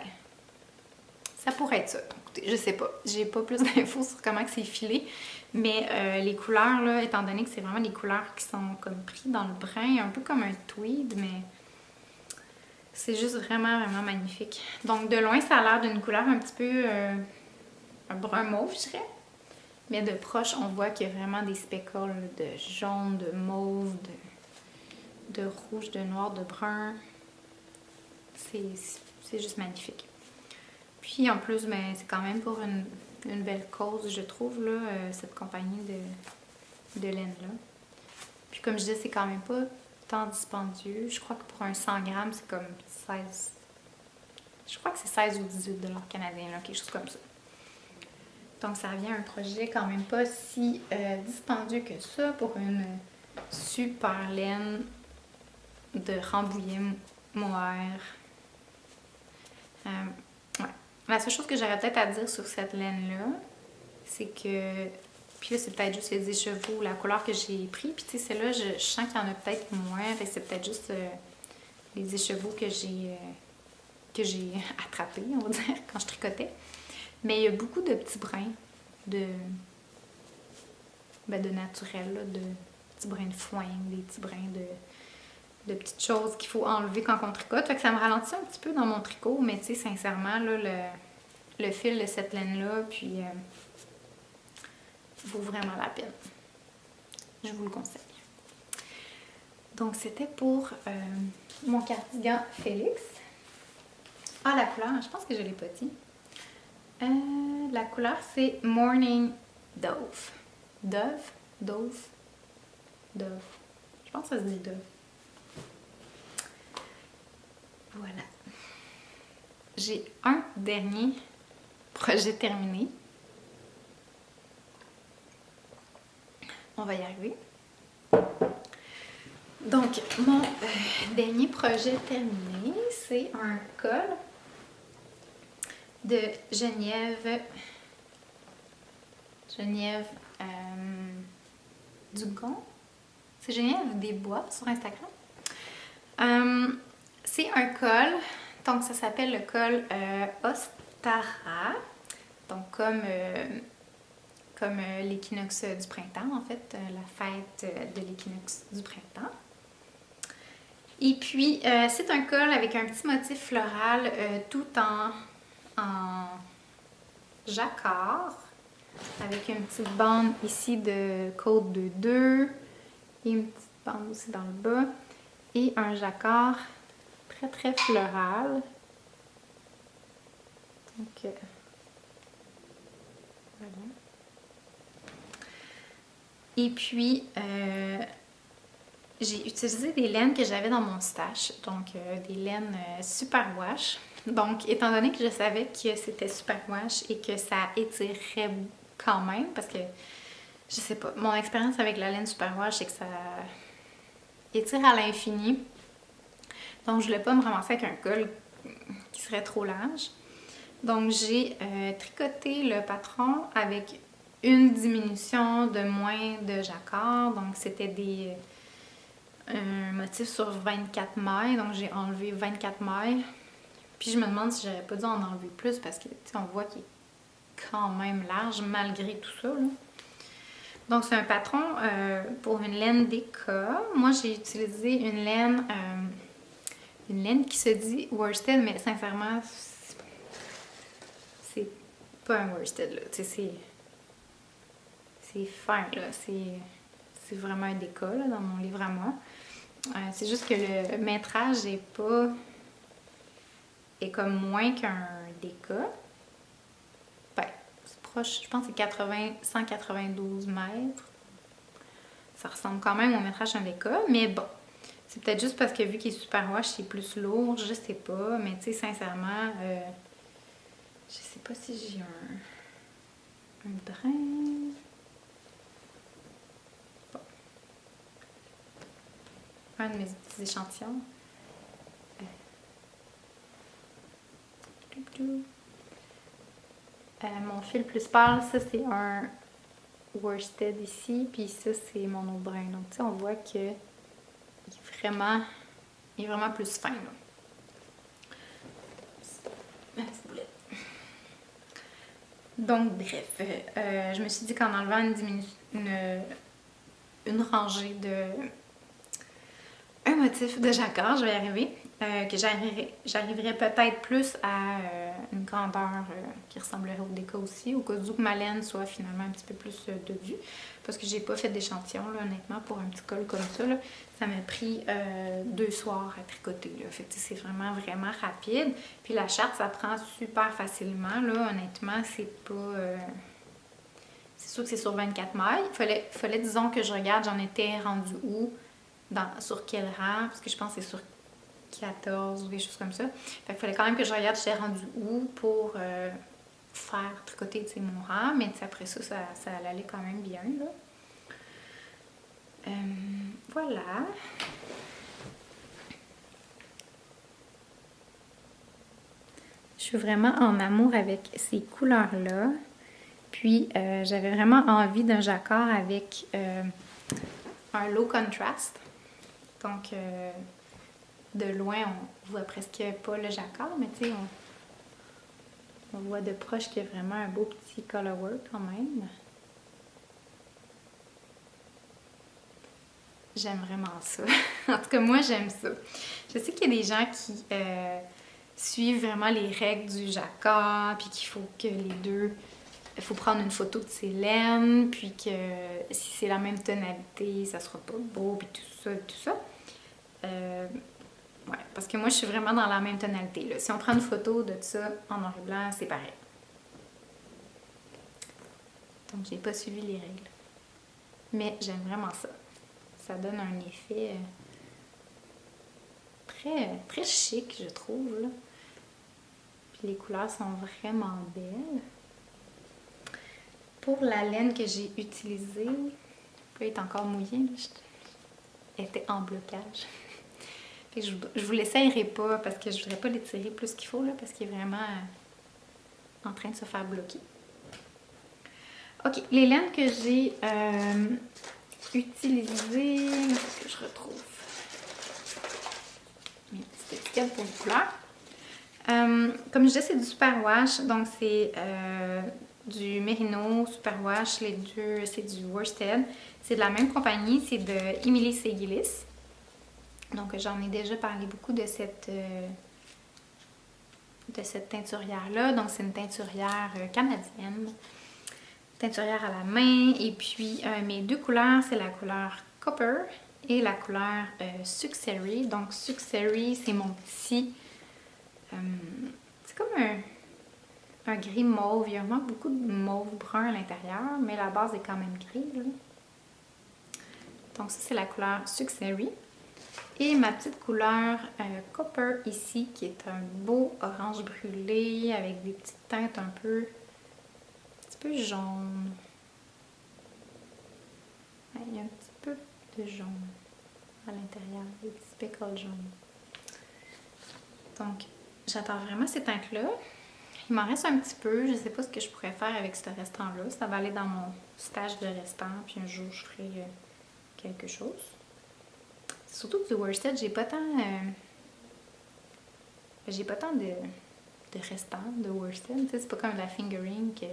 ça pourrait être ça. Écoutez, je sais pas. J'ai pas plus d'infos sur comment c'est filé. Mais les couleurs, là, étant donné que c'est vraiment des couleurs qui sont comme pris dans le brun, un peu comme un tweed, mais c'est juste vraiment, vraiment magnifique. Donc de loin, ça a l'air d'une couleur un petit peu un brun mauve, je dirais. Mais de proche, on voit qu'il y a vraiment des speckles de jaune, de mauve, de rouge, de noir, de brun. C'est juste magnifique. Puis en plus, ben, c'est quand même pour une belle cause, je trouve, là, cette compagnie de laine-là. Puis comme je disais, c'est quand même pas tant dispendieux. Je crois que pour un 100 grammes, c'est comme 16... Je crois que c'est 16 ou 18 $ canadiens, là, quelque chose comme ça. Donc ça revient à un projet quand même pas si dispendieux que ça pour une super laine de rambouillet mohair. Ouais. La seule chose que j'aurais peut-être à dire sur cette laine-là, c'est que... Puis là, c'est peut-être juste les écheveaux, la couleur que j'ai pris. Puis tu sais, celle-là, je sens qu'il y en a peut-être moins. Fait que c'est peut-être juste les écheveaux que j'ai attrapés, on va dire, quand je tricotais. Mais il y a beaucoup de petits brins de naturel, là, de petits brins de foin, des petits brins de petites choses qu'il faut enlever quand on tricote. Fait que ça me ralentit un petit peu dans mon tricot, mais tu sais, sincèrement, là, le fil de cette laine-là, puis vaut vraiment la peine. Je vous le conseille. Donc, c'était pour mon cardigan Félix. Ah, la couleur, je pense que je l'ai pas dit. La couleur, c'est Morning Dove. Dove. Je pense que ça se dit Dove. Voilà. J'ai un dernier projet terminé. on va y arriver. Donc, mon dernier projet terminé, c'est un col de Geneviève Dugon. C'est Geneviève Desbois sur Instagram. C'est un col, donc ça s'appelle le col Ostara, donc comme l'équinoxe du printemps, en fait, la fête de l'équinoxe du printemps. Et puis, c'est un col avec un petit motif floral tout en jacquard, avec une petite bande ici de côte de 2 et une petite bande aussi dans le bas, et un jacquard très très floral. Donc, voilà. Et puis, j'ai utilisé des laines que j'avais dans mon stash, donc des laines superwash. Donc, étant donné que je savais que c'était superwash et que ça étirerait quand même, parce que, je sais pas, mon expérience avec la laine superwash, c'est que ça étire à l'infini. Donc, je voulais pas me ramasser avec un col qui serait trop large. Donc, j'ai tricoté le patron avec une diminution de moins de jacquard. Donc, c'était un motif sur 24 mailles. Donc, j'ai enlevé 24 mailles. Puis, je me demande si j'aurais pas dû en enlever plus parce que, tu sais, on voit qu'il est quand même large malgré tout ça, là. Donc, c'est un patron pour une laine Deka. Moi, j'ai utilisé une laine qui se dit worsted, mais sincèrement, c'est pas un worsted, là. Tu sais, c'est fin, là. C'est vraiment un Deka, là, dans mon livre à moi. C'est juste que le métrage est comme moins qu'un Deka. Ben, c'est proche, je pense que c'est 192 mètres. Ça ressemble quand même au métrage d'un Deka, mais bon. C'est peut-être juste parce que vu qu'il est super wash, c'est plus lourd, je sais pas. Mais tu sais, sincèrement, je sais pas si j'ai un brin. Bon. Un de mes petits échantillons. Mon fil plus pâle, ça c'est un worsted ici, puis ça c'est mon autre brin. Donc tu sais, on voit que il est vraiment plus fin, là. Ma petite boulette. Donc bref, je me suis dit qu'en enlevant une rangée de un motif de jacquard, je vais y arriver, que j'arriverai peut-être plus à une grandeur qui ressemblerait au Deka aussi, au cas où que ma laine soit finalement un petit peu plus dodue, parce que j'ai pas fait d'échantillon, là, honnêtement, pour un petit col comme ça, là. Ça m'a pris 2 soirs à tricoter, là. Fait que c'est vraiment rapide. Puis la charte, ça prend super facilement, là, honnêtement, c'est pas... c'est sûr que c'est sur 24 mailles. Fallait, disons, que je regarde, j'en étais rendue où, sur quel rang, parce que je pense que c'est sur 14 ou des choses comme ça. Fait qu'il fallait quand même que je regarde j'étais rendue où pour faire tricoter, tu sais, mon rang, mais après ça allait quand même bien, là. Voilà. Je suis vraiment en amour avec ces couleurs-là. Puis, j'avais vraiment envie d'un jacquard avec un low contrast. Donc, de loin, on voit presque pas le jacquard, mais tu sais, on voit de proche qu'il y a vraiment un beau petit colorwork quand même. J'aime vraiment ça. En tout cas, moi, j'aime ça. Je sais qu'il y a des gens qui suivent vraiment les règles du jacquard, puis qu'il faut que les deux... Il faut prendre une photo de ses laines, puis que si c'est la même tonalité, ça sera pas beau, puis tout ça. Ouais, parce que moi, je suis vraiment dans la même tonalité, là. Si on prend une photo de ça en noir et blanc, c'est pareil. Donc, j'ai pas suivi les règles. Mais j'aime vraiment ça. Ça donne un effet très, très chic, je trouve, là. Puis les couleurs sont vraiment belles. Pour la laine que j'ai utilisée, vous feuille est encore mouillée. Elle était en blocage. Fait que je vous l'essayerai pas parce que je voudrais pas l'étirer plus qu'il faut, là, parce qu'il est vraiment en train de se faire bloquer. Ok, les laines que j'ai utilisées, il faut que je retrouve mes petites étiquettes pour les couleurs. Comme je disais, c'est du superwash, donc c'est du Merino superwash, les deux, c'est du Worsted. C'est de la même compagnie, c'est de Emily Segilis. Donc j'en ai déjà parlé beaucoup de cette teinturière-là. Donc c'est une teinturière canadienne. Teinturière à la main. Et puis mes deux couleurs, c'est la couleur Copper et la couleur Succery. Donc Succery, c'est mon petit... c'est comme un gris mauve. Il y a vraiment beaucoup de mauve brun à l'intérieur, mais la base est quand même gris, là. Donc ça, c'est la couleur Succery. Et ma petite couleur Copper ici, qui est un beau orange brûlé avec des petites teintes un petit peu jaune. Ouais, il y a un petit peu de jaune à l'intérieur, des petits speckles jaunes. Donc, j'adore vraiment ces teintes-là. Il m'en reste un petit peu. Je ne sais pas ce que je pourrais faire avec ce restant-là. Ça va aller dans mon stage de restant, puis un jour, je ferai quelque chose. Surtout que du worsted, j'ai pas tant de restants de worsted. C'est pas comme la fingering que...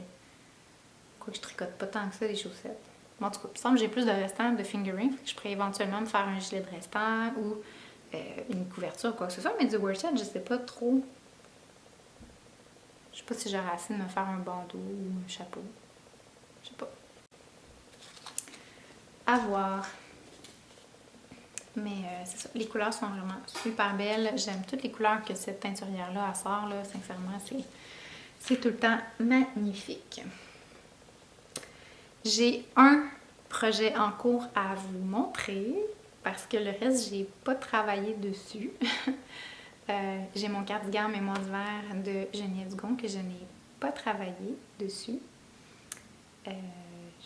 Quoi que je tricote pas tant que ça, les chaussettes. Bon, en tout cas, il me semble que j'ai plus de restants de fingering. Fait que je pourrais éventuellement me faire un gilet de restant ou une couverture, quoi que ce soit. Mais du worsted, je sais pas trop. Je sais pas si j'aurais assez de me faire un bandeau ou un chapeau. Je sais pas. À voir. Mais c'est ça. Les couleurs sont vraiment super belles. J'aime toutes les couleurs que cette teinturière-là sort. Là. Sincèrement, c'est tout le temps magnifique. J'ai un projet en cours à vous montrer parce que le reste, j'ai pas travaillé dessus. J'ai mon cardigan mémoire d'hiver de Geneviève Dugon que je n'ai pas travaillé dessus.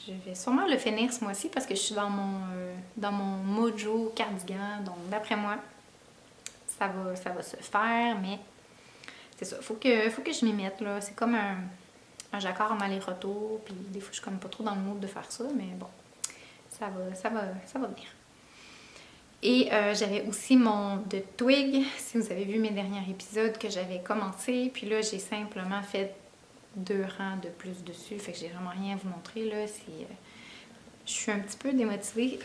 Je vais sûrement le finir ce mois-ci parce que je suis dans mon mojo cardigan. Donc, d'après moi, ça va se faire, mais c'est ça. Faut que je m'y mette, là. C'est comme un jacquard en aller-retour. Puis des fois, je suis comme pas trop dans le mood de faire ça, mais bon, ça va venir. Et j'avais aussi mon de Twig, si vous avez vu mes derniers épisodes que j'avais commencé. Puis là, j'ai simplement fait 2 rangs de plus dessus. Fait que j'ai vraiment rien à vous montrer là. Je suis un petit peu démotivée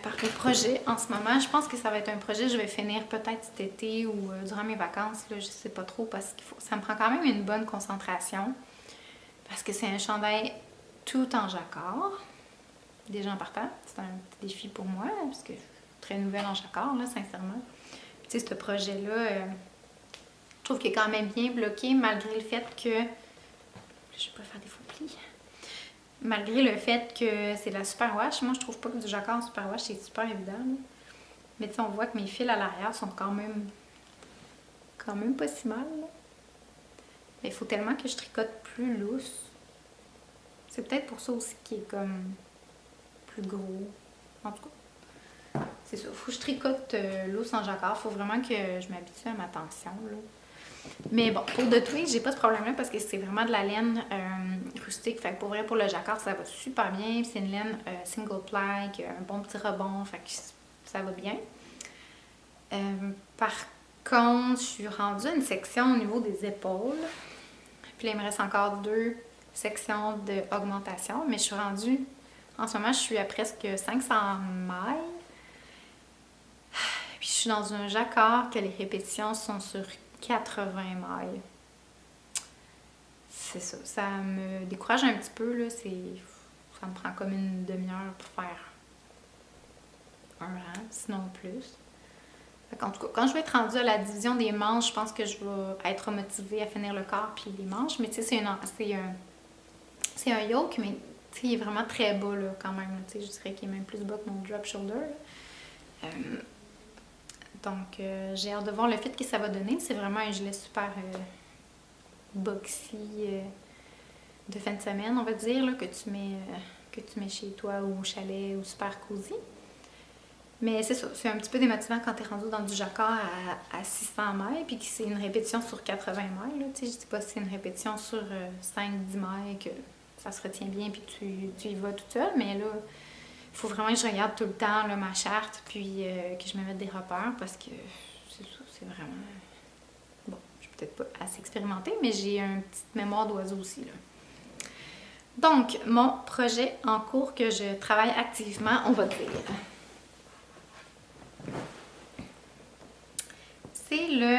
par le projet en ce moment. Je pense que ça va être un projet que je vais finir peut-être cet été ou durant mes vacances. Là, je sais pas trop parce qu'il ça me prend quand même une bonne concentration. Parce que c'est un chandail tout en jacquard. Déjà en partant, c'est un petit défi pour moi parce que je suis très nouvelle en jacquard, là, sincèrement. Puis, tu sais, ce projet-là, je trouve qu'il est quand même bien bloqué malgré le fait que... Je vais pas faire des faux plis. Malgré le fait que c'est de la superwash, moi je trouve pas que du jacquard en superwash c'est super évident. Là. Mais tu sais, on voit que mes fils à l'arrière sont quand même pas si mal. Là. Mais il faut tellement que je tricote plus lousse. C'est peut-être pour ça aussi qu'il est comme plus gros. En tout cas, c'est ça. Faut que je tricote lousse en jacquard. Faut vraiment que je m'habitue à ma tension. Là. Mais bon, pour de Twig, j'ai pas ce problème-là parce que c'est vraiment de la laine rustique. Fait que pour vrai, pour le jacquard, ça va super bien. C'est une laine single ply, qui a un bon petit rebond. Fait que ça va bien. Par contre, je suis rendue à une section au niveau des épaules. Puis là, il me reste encore 2 sections d'augmentation. Mais je suis rendue... En ce moment, je suis à presque 500 mailles. Puis je suis dans un jacquard que les répétitions sont sur 80 mailles. C'est ça. Ça me décourage un petit peu, là. Ça me prend comme une demi-heure pour faire un rang, sinon plus. En tout cas, quand je vais être rendue à la division des manches, je pense que je vais être motivée à finir le corps puis les manches. Mais tu sais, c'est un yoke, mais tu sais, il est vraiment très bas, là, quand même. Tu sais, je dirais qu'il est même plus bas que mon drop shoulder, là. Donc, j'ai hâte de voir le fit que ça va donner. C'est vraiment un gilet super boxy de fin de semaine, on va dire, là, que tu mets que tu mets chez toi ou au chalet ou super cosy. Mais c'est ça, c'est un petit peu démotivant quand tu es rendu dans du jacquard à 600 mètres puis que c'est une répétition sur 80 mètres. Là. Je dis pas si c'est une répétition sur 5-10 mètres que ça se retient bien puis tu y vas toute seule, mais là, il faut vraiment que je regarde tout le temps là, ma charte puis que je me mette des repères parce que c'est ça, c'est vraiment... Bon, je suis peut-être pas assez expérimentée, mais j'ai une petite mémoire d'oiseau aussi. Là. Donc, mon projet en cours que je travaille activement, on va dire... C'est le...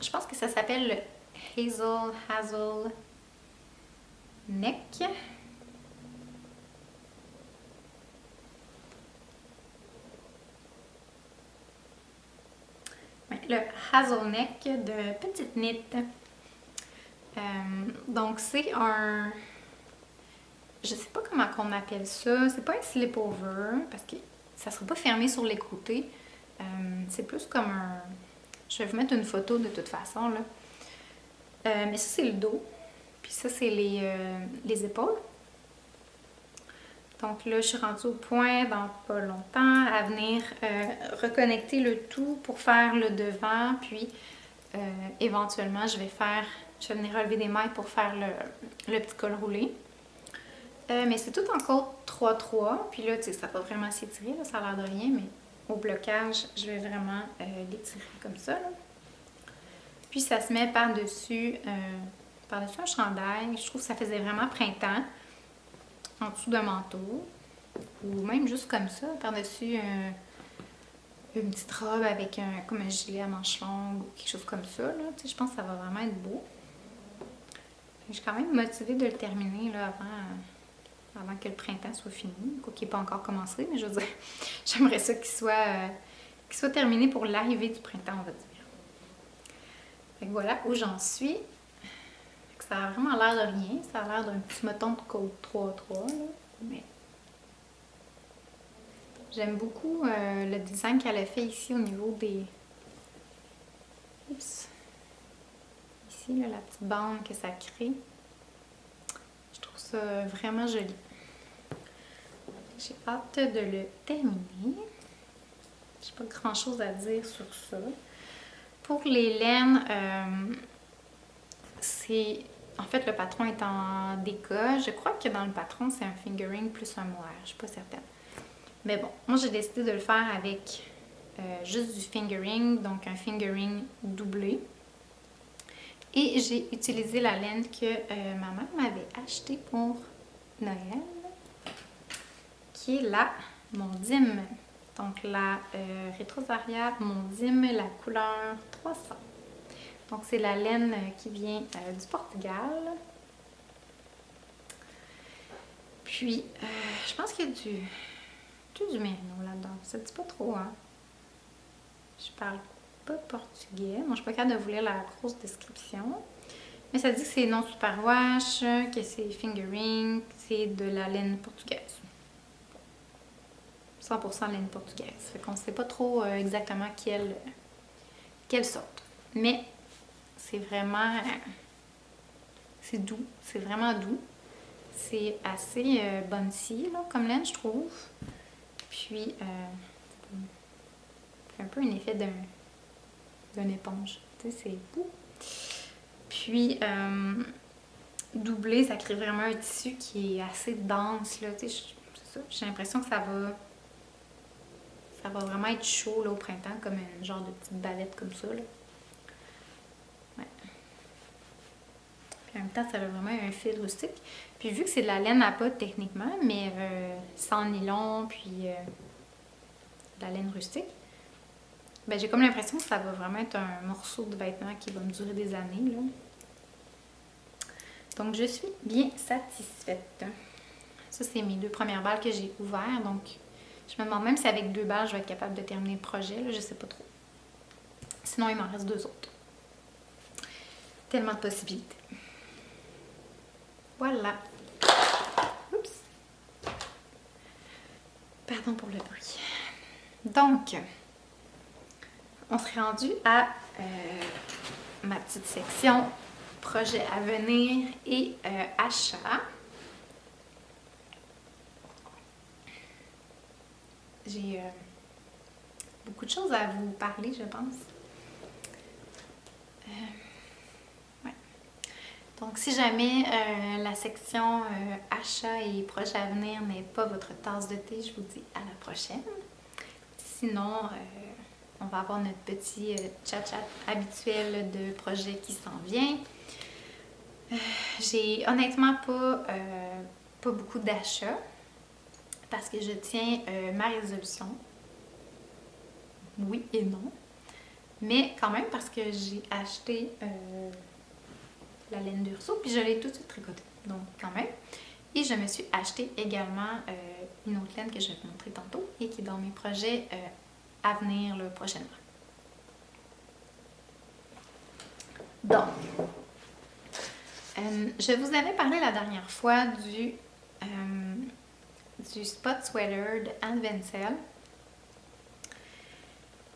je pense que ça s'appelle le Hazel Neck. Ouais, le Hazelneck de Petite Knit. Donc c'est un... Je sais pas comment on appelle ça. C'est pas un slip-over parce que ça sera pas fermé sur les côtés. C'est plus comme un... Je vais vous mettre une photo de toute façon, là. Mais ça, c'est le dos. Puis ça, c'est les épaules. Donc là, je suis rendue au point, dans pas longtemps, à venir reconnecter le tout pour faire le devant. Puis, éventuellement, je vais venir relever des mailles pour faire le petit col roulé. Mais c'est tout encore 3-3. Puis là, tu sais, ça va vraiment s'étirer, là, ça a l'air de rien, mais au blocage, je vais vraiment l'étirer comme ça. Là. Puis ça se met par-dessus un chandail. Je trouve que ça faisait vraiment printemps. En dessous d'un manteau. Ou même juste comme ça, par-dessus une petite robe avec comme un gilet à manches longues ou quelque chose comme ça. Là. Tu sais, je pense que ça va vraiment être beau. Je suis quand même motivée de le terminer là, avant que le printemps soit fini. Quoi qu'il n'ait pas encore commencé, mais je veux dire, j'aimerais ça qu'il soit terminé pour l'arrivée du printemps, on va dire. Fait que voilà où j'en suis. Ça a vraiment l'air de rien. Ça a l'air d'un petit moton de côte 3-3. Mais j'aime beaucoup le design qu'elle a fait ici au niveau des... Oups! Ici, là, la petite bande que ça crée. Je trouve ça vraiment joli. J'ai hâte de le terminer. J'ai pas grand chose à dire sur ça. Pour les laines, c'est... En fait, le patron est en déca. Je crois que dans le patron, c'est un fingering plus un mohair. Je suis pas certaine. Mais bon, moi, j'ai décidé de le faire avec juste du fingering, donc un fingering doublé. Et j'ai utilisé la laine que ma mère m'avait achetée pour Noël, qui est la Mondim. Donc la Retrosaria Mondim, la couleur 300. Donc c'est la laine qui vient du Portugal. Puis, je pense qu'il y a du mérino là-dedans. Ça dit pas trop, hein? Je parle pas portugais. Moi, je suis pas capable de vous lire la grosse description. Mais ça dit que c'est non superwash, que c'est fingering, c'est de la laine portugaise. 100% laine portugaise. Fait qu'on sait pas trop exactement quelle sorte. Mais c'est vraiment... c'est doux. C'est vraiment doux. C'est assez bouncy, là, comme laine, je trouve. Puis, c'est un peu un effet d'une éponge. Tu sais, c'est beau. Puis, doublé, ça crée vraiment un tissu qui est assez dense, là. Tu sais, c'est ça. J'ai l'impression que ça va vraiment être chaud, là, au printemps, comme un genre de petite bavette comme ça, là. Ouais. Puis, en même temps, ça a vraiment un fil rustique. Puis, vu que c'est de la laine à pote, techniquement, mais sans nylon, puis de la laine rustique, ben, j'ai comme l'impression que ça va vraiment être un morceau de vêtement qui va me durer des années, là. Donc, je suis bien satisfaite. Ça, c'est mes 2 premières balles que j'ai ouvertes. Donc, je me demande même si avec 2 balles, je vais être capable de terminer le projet. Là, je sais pas trop. Sinon, il m'en reste 2 autres. Tellement de possibilités. Voilà. Oups. Pardon pour le bruit. Donc, on serait rendu à ma petite section projet à venir et achat. j'ai beaucoup de choses à vous parler, je pense. Ouais. Donc, si jamais la section achats et projets à venir n'est pas votre tasse de thé, je vous dis à la prochaine. Sinon, on va avoir notre petit chat-chat habituel de projet qui s'en vient. J'ai honnêtement pas beaucoup d'achats parce que je tiens ma résolution. Oui et non. Mais quand même parce que j'ai acheté la laine d'Urso puis je l'ai tout de suite tricotée. Donc quand même. Et je me suis acheté également une autre laine que je vais vous montrer tantôt et qui est dans mes projets à venir prochainement. Donc, je vous avais parlé la dernière fois du spot sweater de Anne Wenzel.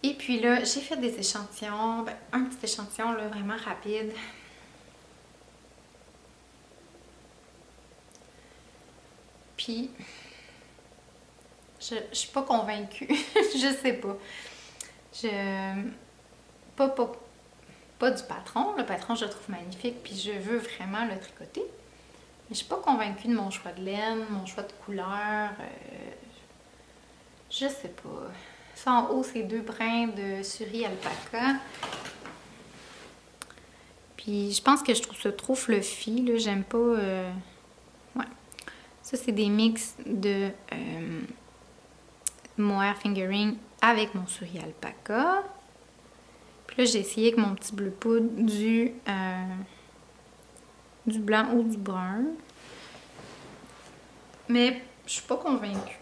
Et puis là, j'ai fait des échantillons, un petit échantillon là, vraiment rapide. Puis, je suis pas convaincue, je sais pas. Pas du patron, le patron je le trouve magnifique, puis je veux vraiment le tricoter. Mais je suis pas convaincue de mon choix de laine, mon choix de couleur, je sais pas. Ça en haut, c'est 2 brins de Suri alpaca. Puis je pense que je trouve ça trop fluffy, là, j'aime pas... Ouais. Ça, c'est des mix de mohair fingering avec mon Suri alpaca. Puis là, j'ai essayé avec mon petit bleu poudre du blanc ou du brun. Mais je suis pas convaincue.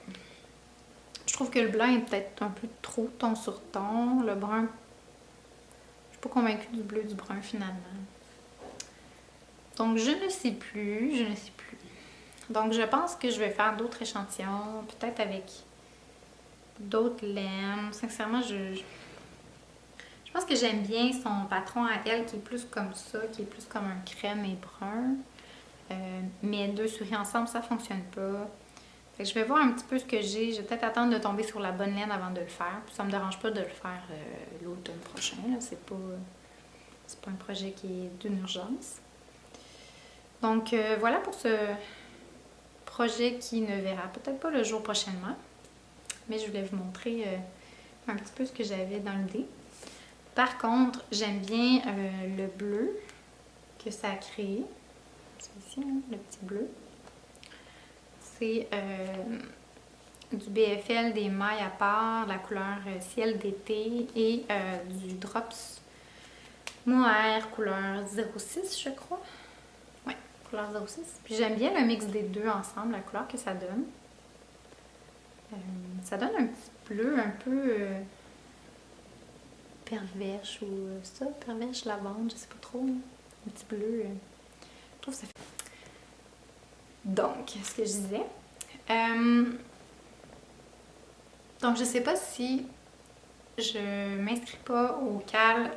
Je trouve que le blanc est peut-être un peu trop ton sur ton. Le brun, je suis pas convaincue du bleu du brun finalement. Donc je ne sais plus, Donc je pense que je vais faire d'autres échantillons, peut-être avec d'autres laines. Sincèrement, je pense que j'aime bien son patron à elle qui est plus comme ça, qui est plus comme un crème et brun. Mais 2 souris ensemble, ça fonctionne pas. Fait que je vais voir un petit peu ce que j'ai. Je vais peut-être attendre de tomber sur la bonne laine avant de le faire. Puis ça me dérange pas de le faire l'automne prochain. C'est pas un projet qui est d'une urgence. Donc voilà pour ce projet qui ne verra peut-être pas le jour prochainement. Mais je voulais vous montrer un petit peu ce que j'avais dans l'idée. Par contre, j'aime bien le bleu que ça a créé. C'est ici, hein, le petit bleu. C'est du BFL, des mailles à part, la couleur ciel d'été et du Drops mohair couleur 06, je crois. Oui, couleur 06. Puis j'aime bien le mix des deux ensemble, la couleur que ça donne. Ça donne un petit bleu un peu pervers ou ça, pervers lavande, je sais pas trop. Un petit bleu. Je trouve ça fait. Donc, ce que je disais. Donc, je sais pas si je m'inscris pas au CAL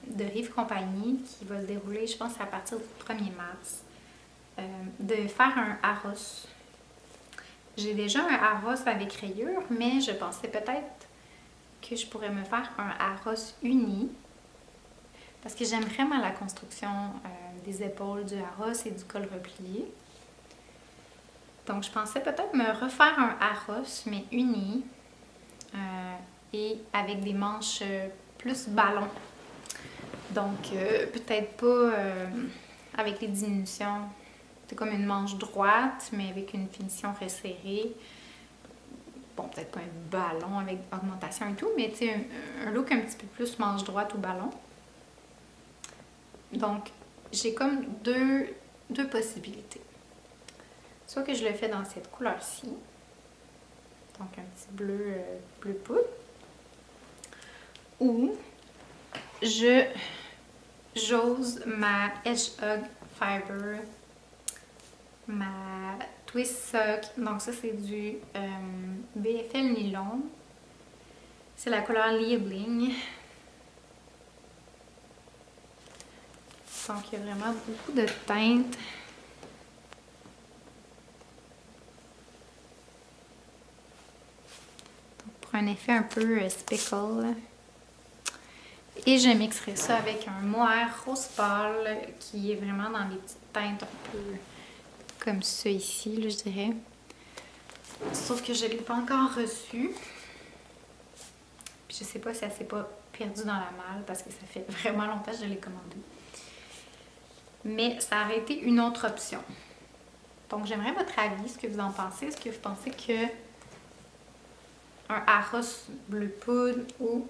de Rive Compagnie qui va se dérouler, je pense, à partir du 1er mars, de faire un Aros. J'ai déjà un Aros avec rayures, mais je pensais peut-être que je pourrais me faire un Aros uni parce que j'aime vraiment la construction des épaules du Aros et du col replié. Donc, je pensais peut-être me refaire un Aros, mais uni. Et avec des manches plus ballon. Donc, peut-être pas avec les diminutions. C'est comme une manche droite, mais avec une finition resserrée. Bon, peut-être pas un ballon avec augmentation et tout, mais tu sais, un look un petit peu plus manche droite ou ballon. Donc, j'ai comme deux possibilités. Soit que je le fais dans cette couleur-ci. Donc, un petit bleu, bleu poudre. Ou j'ose ma Hedgehog Fiber, ma Twist Sock. Donc ça c'est du BFL nylon. C'est la couleur Liebling. Donc il y a vraiment beaucoup de teintes. pour un effet un peu speckle. Et je mixerai ça avec un mohair rose pâle qui est vraiment dans des petites teintes un peu comme ça ici, là, je dirais. Sauf que je ne l'ai pas encore reçu. Puis je sais pas si elle s'est pas perdue dans la malle parce que ça fait vraiment longtemps que je l'ai commandé. Mais ça aurait été une autre option. Donc j'aimerais votre avis, ce que vous en pensez. Est-ce que vous pensez que un Arros bleu poudre ou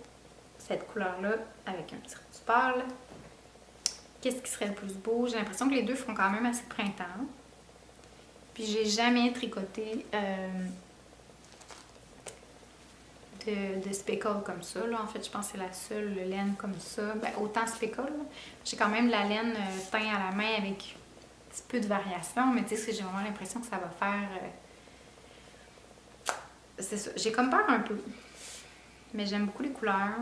cette couleur-là avec un petit rose pâle, qu'est-ce qui serait le plus beau? J'ai l'impression que les deux font quand même assez printemps. Puis j'ai jamais tricoté de speckle comme ça. Là. En fait, je pense que c'est la seule laine comme ça. Ben, autant speckle. J'ai quand même la laine teint à la main avec un petit peu de variation, mais tu sais, j'ai vraiment l'impression que ça va faire... c'est ça. J'ai comme peur un peu. Mais j'aime beaucoup les couleurs.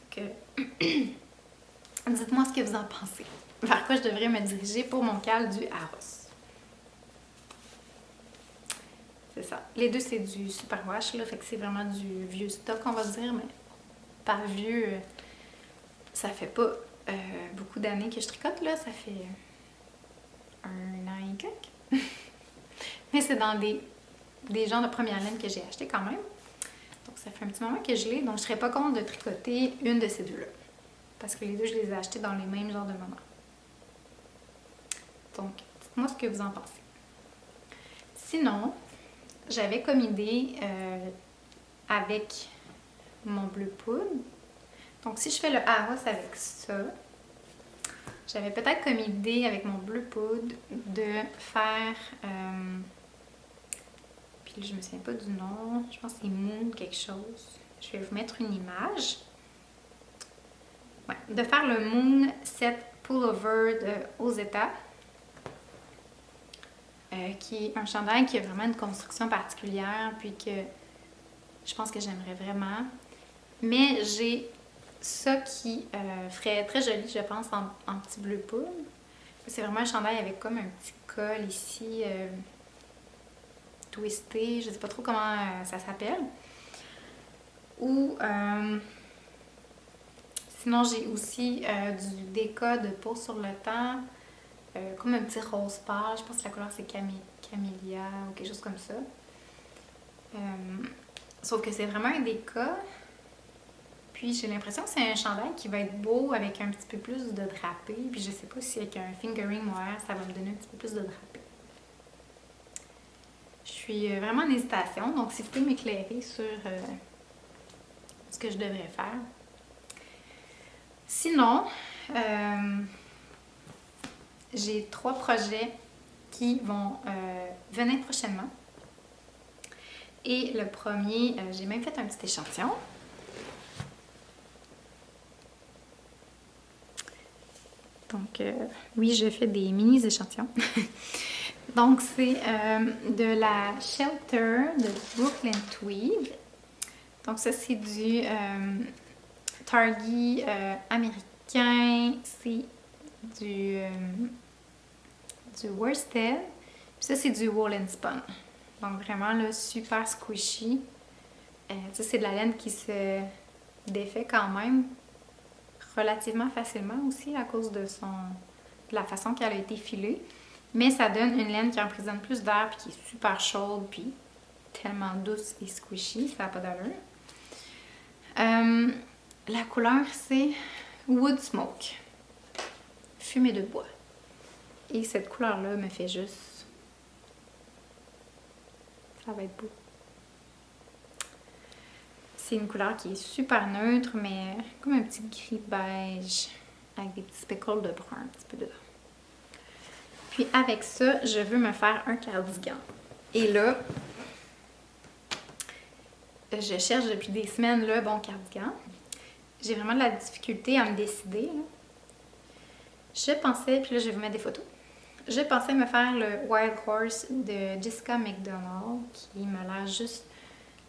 Donc, dites-moi ce que vous en pensez. Vers quoi je devrais me diriger pour mon cal du Arros. C'est ça. Les deux, c'est du superwash, là. Fait que c'est vraiment du vieux stock, on va dire. Mais par vieux, ça fait pas beaucoup d'années que je tricote, là. Ça fait un an et quelques. Mais c'est dans des genres de première laine que j'ai acheté quand même. Donc ça fait un petit moment que je l'ai. Donc je serais pas contre de tricoter une de ces deux-là. Parce que les deux, je les ai achetés dans les mêmes genres de moments. Donc, dites-moi ce que vous en pensez. Sinon, j'avais comme idée avec mon bleu poudre. Donc, si je fais le Arros avec ça, j'avais peut-être comme idée avec mon bleu poudre de faire... puis là, je me souviens pas du nom. Je pense que c'est Moon quelque chose. Je vais vous mettre une image. Ouais, de faire le Moon Set Pullover de Ozeta. Qui est un chandail qui a vraiment une construction particulière, puis que je pense que j'aimerais vraiment. Mais j'ai ça qui ferait très joli, je pense, en petit bleu poudre. C'est vraiment un chandail avec comme un petit col ici, twisté, je sais pas trop comment ça s'appelle. Ou sinon j'ai aussi du déca de peau sur le temps. Comme un petit rose pâle, je pense que la couleur c'est Camélia ou quelque chose comme ça. Sauf que c'est vraiment un déca. Puis j'ai l'impression que c'est un chandail qui va être beau avec un petit peu plus de drapé. Puis je sais pas si avec un fingering mohair, ça va me donner un petit peu plus de drapé. Je suis vraiment en hésitation, donc si vous pouvez m'éclairer sur ce que je devrais faire. Sinon, j'ai 3 projets qui vont venir prochainement. Et le premier, j'ai même fait un petit échantillon. Donc, oui, je fais des mini échantillons. Donc, c'est de la Shelter de Brooklyn Tweed. Donc, ça, c'est du Targhee américain. C'est du worsted. Puis ça, c'est du wool spun. Donc, vraiment, là, super squishy. Ça, c'est de la laine qui se défait quand même relativement facilement aussi à cause de la façon qu'elle a été filée. Mais ça donne une laine qui emprisonne plus d'air puis qui est super chaude puis tellement douce et squishy, ça n'a pas d'allure. La couleur, c'est Wood Smoke, fumée de bois. Et cette couleur-là me fait juste... Ça va être beau. C'est une couleur qui est super neutre, mais comme un petit gris beige avec des petits speckles de brun un petit peu dedans. Puis avec ça, je veux me faire un cardigan. Et là, je cherche depuis des semaines le bon cardigan. J'ai vraiment de la difficulté à me décider. Je pensais, puis là je vais vous mettre des photos. Je pensais me faire le Wild Horse de Jessica McDonald, qui me l'air juste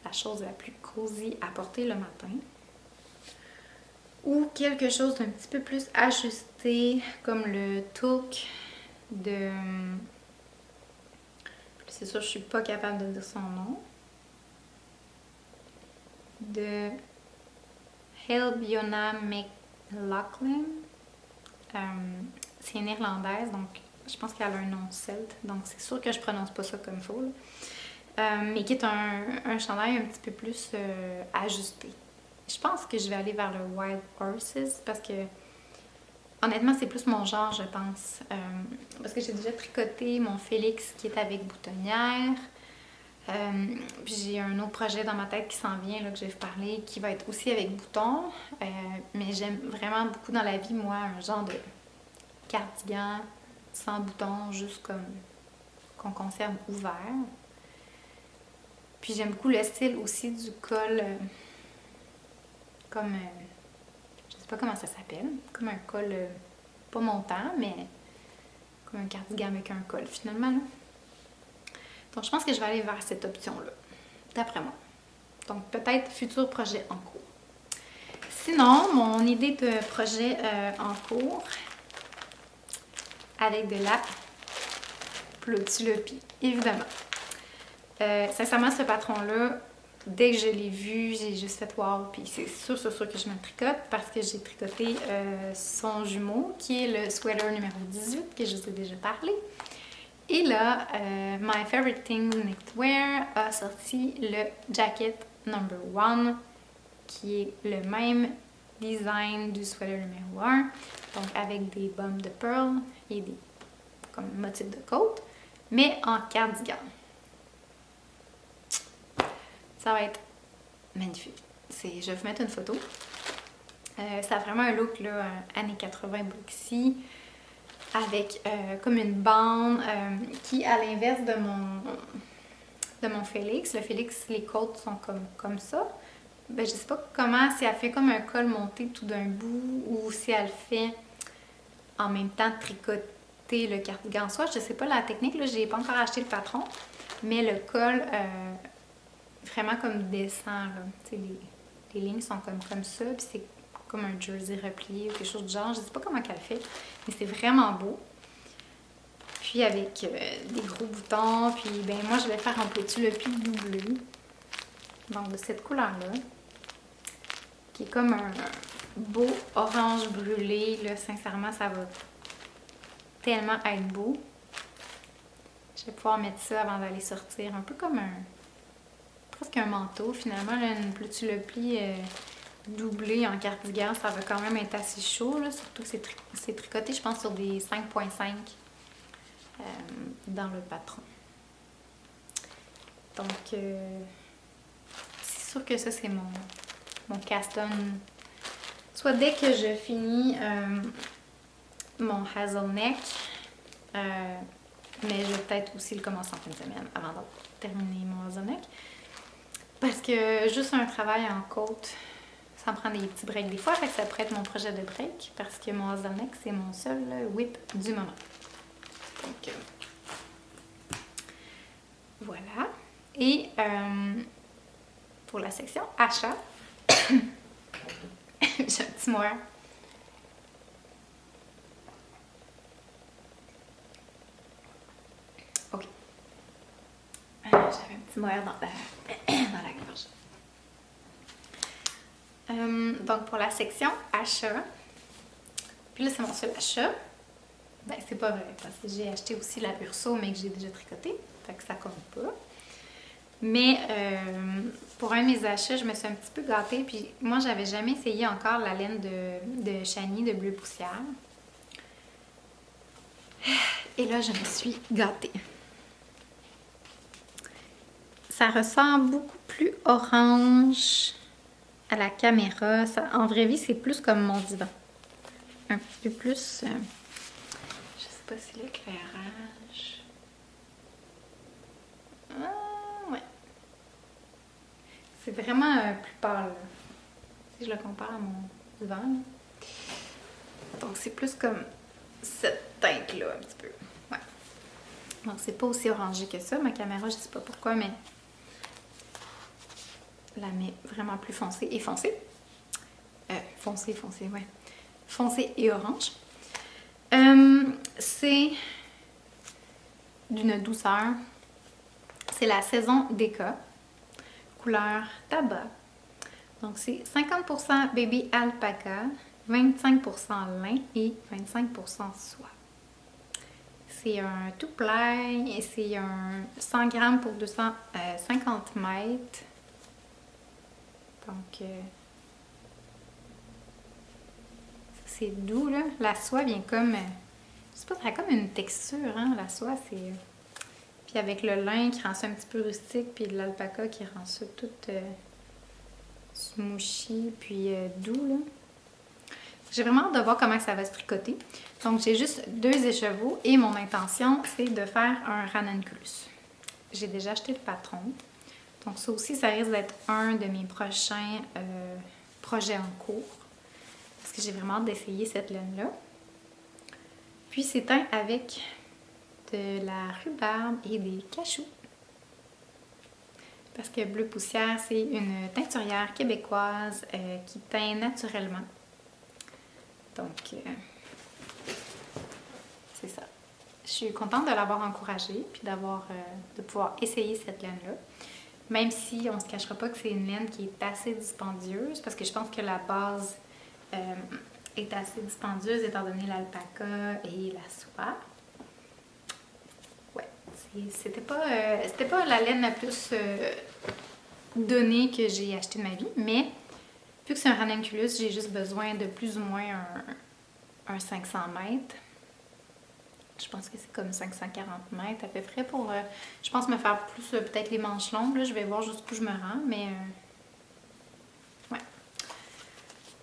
la chose la plus cosy à porter le matin. Ou quelque chose d'un petit peu plus ajusté, comme le Took de... C'est sûr, je suis pas capable de dire son nom. de Helbiona McLaughlin. C'est une Irlandaise, donc je pense qu'elle a un nom celte, donc c'est sûr que je prononce pas ça comme il faut. Mais qui est un chandail un petit peu plus ajusté. Je pense que je vais aller vers le Wild Horses parce que honnêtement c'est plus mon genre, je pense. Parce que j'ai déjà tricoté mon Félix qui est avec boutonnière. Puis j'ai un autre projet dans ma tête qui s'en vient, là, que je vais vous parler, qui va être aussi avec boutons. Mais j'aime vraiment beaucoup dans la vie, moi, un genre de cardigan sans boutons, juste comme qu'on conserve ouvert. Puis j'aime beaucoup le style aussi du col, comme, je sais pas comment ça s'appelle, comme un col pas montant, mais comme un cardigan avec un col finalement, là. Donc je pense que je vais aller vers cette option-là, d'après moi. Donc peut-être futur projet en cours. Sinon, mon idée de projet en cours, avec de la Plötulopi, évidemment. Sincèrement, ce patron-là, dès que je l'ai vu, j'ai juste fait wow, puis c'est sûr que je me le tricote parce que j'ai tricoté son jumeau, qui est le sweater numéro 18, que je vous ai déjà parlé. Et là, My Favorite Things Knitwear a sorti le jacket number 1, qui est le même design du sweater numéro 1, donc avec des bombes de pearl et des comme motifs de côte, mais en cardigan. Ça va être magnifique. Je vais vous mettre une photo. Ça a vraiment un look là, années 80 Brixie, avec comme une bande qui, à l'inverse de mon Félix, le Félix, les côtes sont comme ça. Ben, je sais pas comment, si elle fait comme un col monté tout d'un bout ou si elle fait en même temps tricoter le cardigan en soi. Je sais pas la technique, là, j'ai pas encore acheté le patron, mais le col vraiment comme descend, là. Les lignes sont comme ça, puis c'est comme un jersey replié ou quelque chose du genre. Je sais pas comment qu'elle fait, mais c'est vraiment beau. Puis avec des gros boutons, puis ben moi je vais faire un Plötulopi doublé. Donc de cette couleur-là, qui est comme un beau orange brûlé. Là, sincèrement, ça va tellement être beau. Je vais pouvoir mettre ça avant d'aller sortir. Un peu comme presque un manteau finalement. Là, une Plötulopi doublée en cardigan, ça va quand même être assez chaud. Là, surtout que c'est tricoté, je pense, sur des 5.5 dans le patron. Donc, c'est sûr que ça, c'est mon cast-on. Soit dès que je finis mon hazelneck, mais je vais peut-être aussi le commencer en fin de semaine avant de terminer mon hazelneck. Parce que juste un travail en côte, ça me prend des petits breaks des fois, fait que ça pourrait être mon projet de break parce que mon hazelneck, c'est mon seul whip du moment. Donc, voilà. Et pour la section achat, j'ai un petit moire. Ok. J'avais un petit moire dans la gorge. Donc pour la section achat, puis là c'est mon seul achat. Ben c'est pas vrai parce que j'ai acheté aussi la Urso mais que j'ai déjà tricoté, fait que ça compte pas. Mais pour un de mes achats, je me suis un petit peu gâtée. Puis moi, j'avais jamais essayé encore la laine de Shani de Bleu Poussière. Et là, je me suis gâtée. Ça ressemble beaucoup plus orange à la caméra. Ça, en vraie vie, c'est plus comme mon divan. Un petit peu plus... je sais pas si l'éclairage... ouais. C'est vraiment plus pâle. Si je le compare à mon divan. Là. Donc, c'est plus comme cette teinte-là, un petit peu. Ouais. Donc, c'est pas aussi orangé que ça. Ma caméra, je sais pas pourquoi, mais la met vraiment plus foncée et foncée. Foncé, ouais. Foncé et orange. C'est d'une douceur. C'est la saison d'Eka. Couleur tabac. Donc c'est 50% baby alpaca, 25% lin et 25% soie. C'est un tout plein et c'est un 100 grammes pour 250 mètres. Donc c'est doux là. La soie vient comme, je sais pas, ça a comme une texture, hein, la soie, c'est... Puis avec le lin qui rend ça un petit peu rustique, puis l'alpaca qui rend ça tout smooshy, puis doux, là. J'ai vraiment hâte de voir comment ça va se tricoter. Donc, j'ai juste 2 écheveaux et mon intention, c'est de faire un ranunculus. J'ai déjà acheté le patron. Donc, ça aussi, ça risque d'être un de mes prochains projets en cours. Parce que j'ai vraiment hâte d'essayer cette laine-là. Puis, c'est teint avec de la rhubarbe et des cachous. Parce que Bleu Poussière, c'est une teinturière québécoise qui teint naturellement. Donc, c'est ça. Je suis contente de l'avoir encouragée puis de pouvoir essayer cette laine-là. Même si on ne se cachera pas que c'est une laine qui est assez dispendieuse, parce que je pense que la base est assez dispendieuse étant donné l'alpaca et la soie. Ouais, c'était pas la laine la plus donnée que j'ai achetée de ma vie, mais vu que c'est un ranunculus, j'ai juste besoin de plus ou moins un 500 mètres. Je pense que c'est comme 540 mètres à peu près pour, je pense, me faire plus peut-être les manches longues. Là, je vais voir jusqu'où je me rends, mais ouais.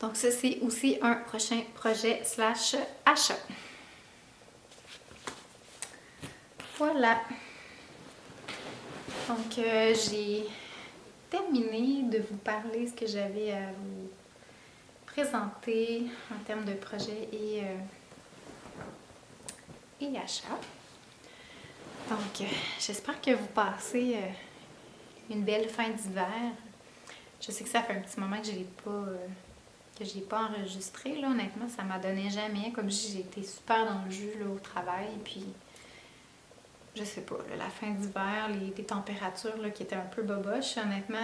Donc ça, c'est aussi un prochain projet / achat. Voilà. Donc j'ai terminé de vous parler ce que j'avais à vous présenter en termes de projet et achat. Donc, j'espère que vous passez une belle fin d'hiver. Je sais que ça fait un petit moment que j'ai pas enregistré, là, honnêtement, ça m'a donné jamais. Comme je dis, j'ai été super dans le jus là, au travail, puis je sais pas, là, la fin d'hiver, les températures là, qui étaient un peu boboches, honnêtement,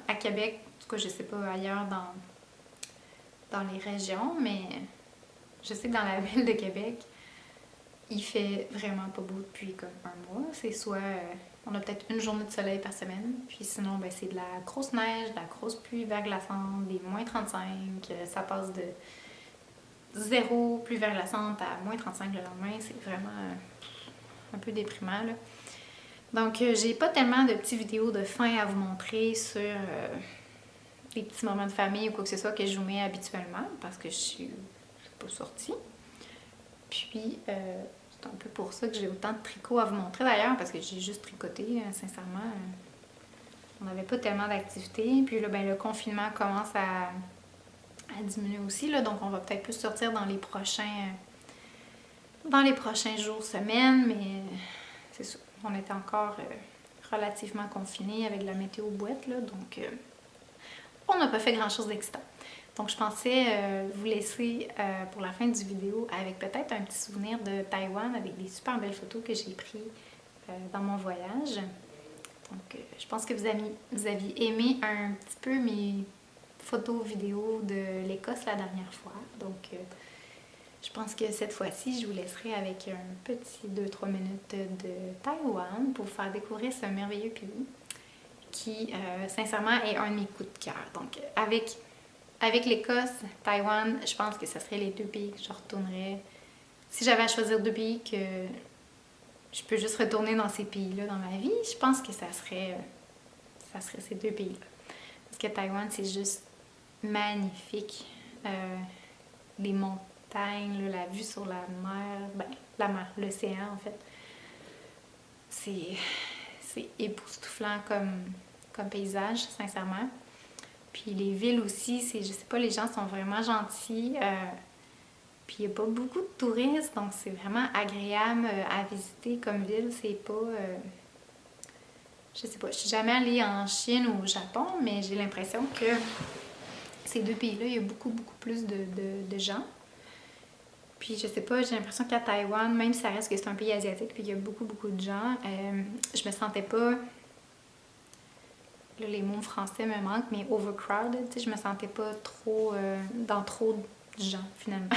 à Québec, en tout cas, je sais pas ailleurs dans les régions, mais je sais que dans la ville de Québec, il fait vraiment pas beau depuis comme un mois. C'est soit on a peut-être une journée de soleil par semaine, puis sinon ben, c'est de la grosse neige, de la grosse pluie verglaçante, des moins 35. Ça passe de 0 pluie verglaçante à moins 35 le lendemain. C'est vraiment un peu déprimant là. Donc j'ai pas tellement de petites vidéos de fin à vous montrer sur des petits moments de famille ou quoi que ce soit que je vous mets habituellement parce que je suis pas sortie. Puis c'est un peu pour ça que j'ai autant de tricots à vous montrer d'ailleurs, parce que j'ai juste tricoté, sincèrement. On n'avait pas tellement d'activités. Puis là, ben, le confinement commence à diminuer aussi, là, donc on va peut-être plus sortir dans les prochains jours, semaines, mais c'est ça. On était encore relativement confinés avec la météo boîte, là, donc on n'a pas fait grand-chose d'excitant. Donc, je pensais vous laisser pour la fin du vidéo avec peut-être un petit souvenir de Taïwan avec des super belles photos que j'ai prises dans mon voyage. Donc, je pense que vous aviez aimé un petit peu mes photos vidéos de l'Écosse la dernière fois. Donc, je pense que cette fois-ci, je vous laisserai avec un petit 2-3 minutes de Taïwan pour vous faire découvrir ce merveilleux pays qui, sincèrement, est un de mes coups de cœur. Donc, avec l'Écosse, Taïwan, je pense que ce serait les 2 pays que je retournerais. Si j'avais à choisir 2 pays que je peux juste retourner dans ces pays-là dans ma vie, je pense que ça serait ces 2 pays-là. Parce que Taïwan, c'est juste magnifique. Les montagnes, là, la vue sur la mer, ben, la mer, l'océan en fait. C'est époustouflant comme paysage, sincèrement. Puis les villes aussi, je sais pas, les gens sont vraiment gentils. Puis il n'y a pas beaucoup de touristes, donc c'est vraiment agréable à visiter comme ville. C'est pas... je sais pas, je suis jamais allée en Chine ou au Japon, mais j'ai l'impression que ces 2 pays-là, il y a beaucoup plus de gens. Puis je sais pas, j'ai l'impression qu'à Taïwan, même si ça reste que c'est un pays asiatique, puis il y a beaucoup de gens, je me sentais pas Là, les mots français me manquent, mais overcrowded, tu sais, je me sentais pas trop dans trop de gens, finalement.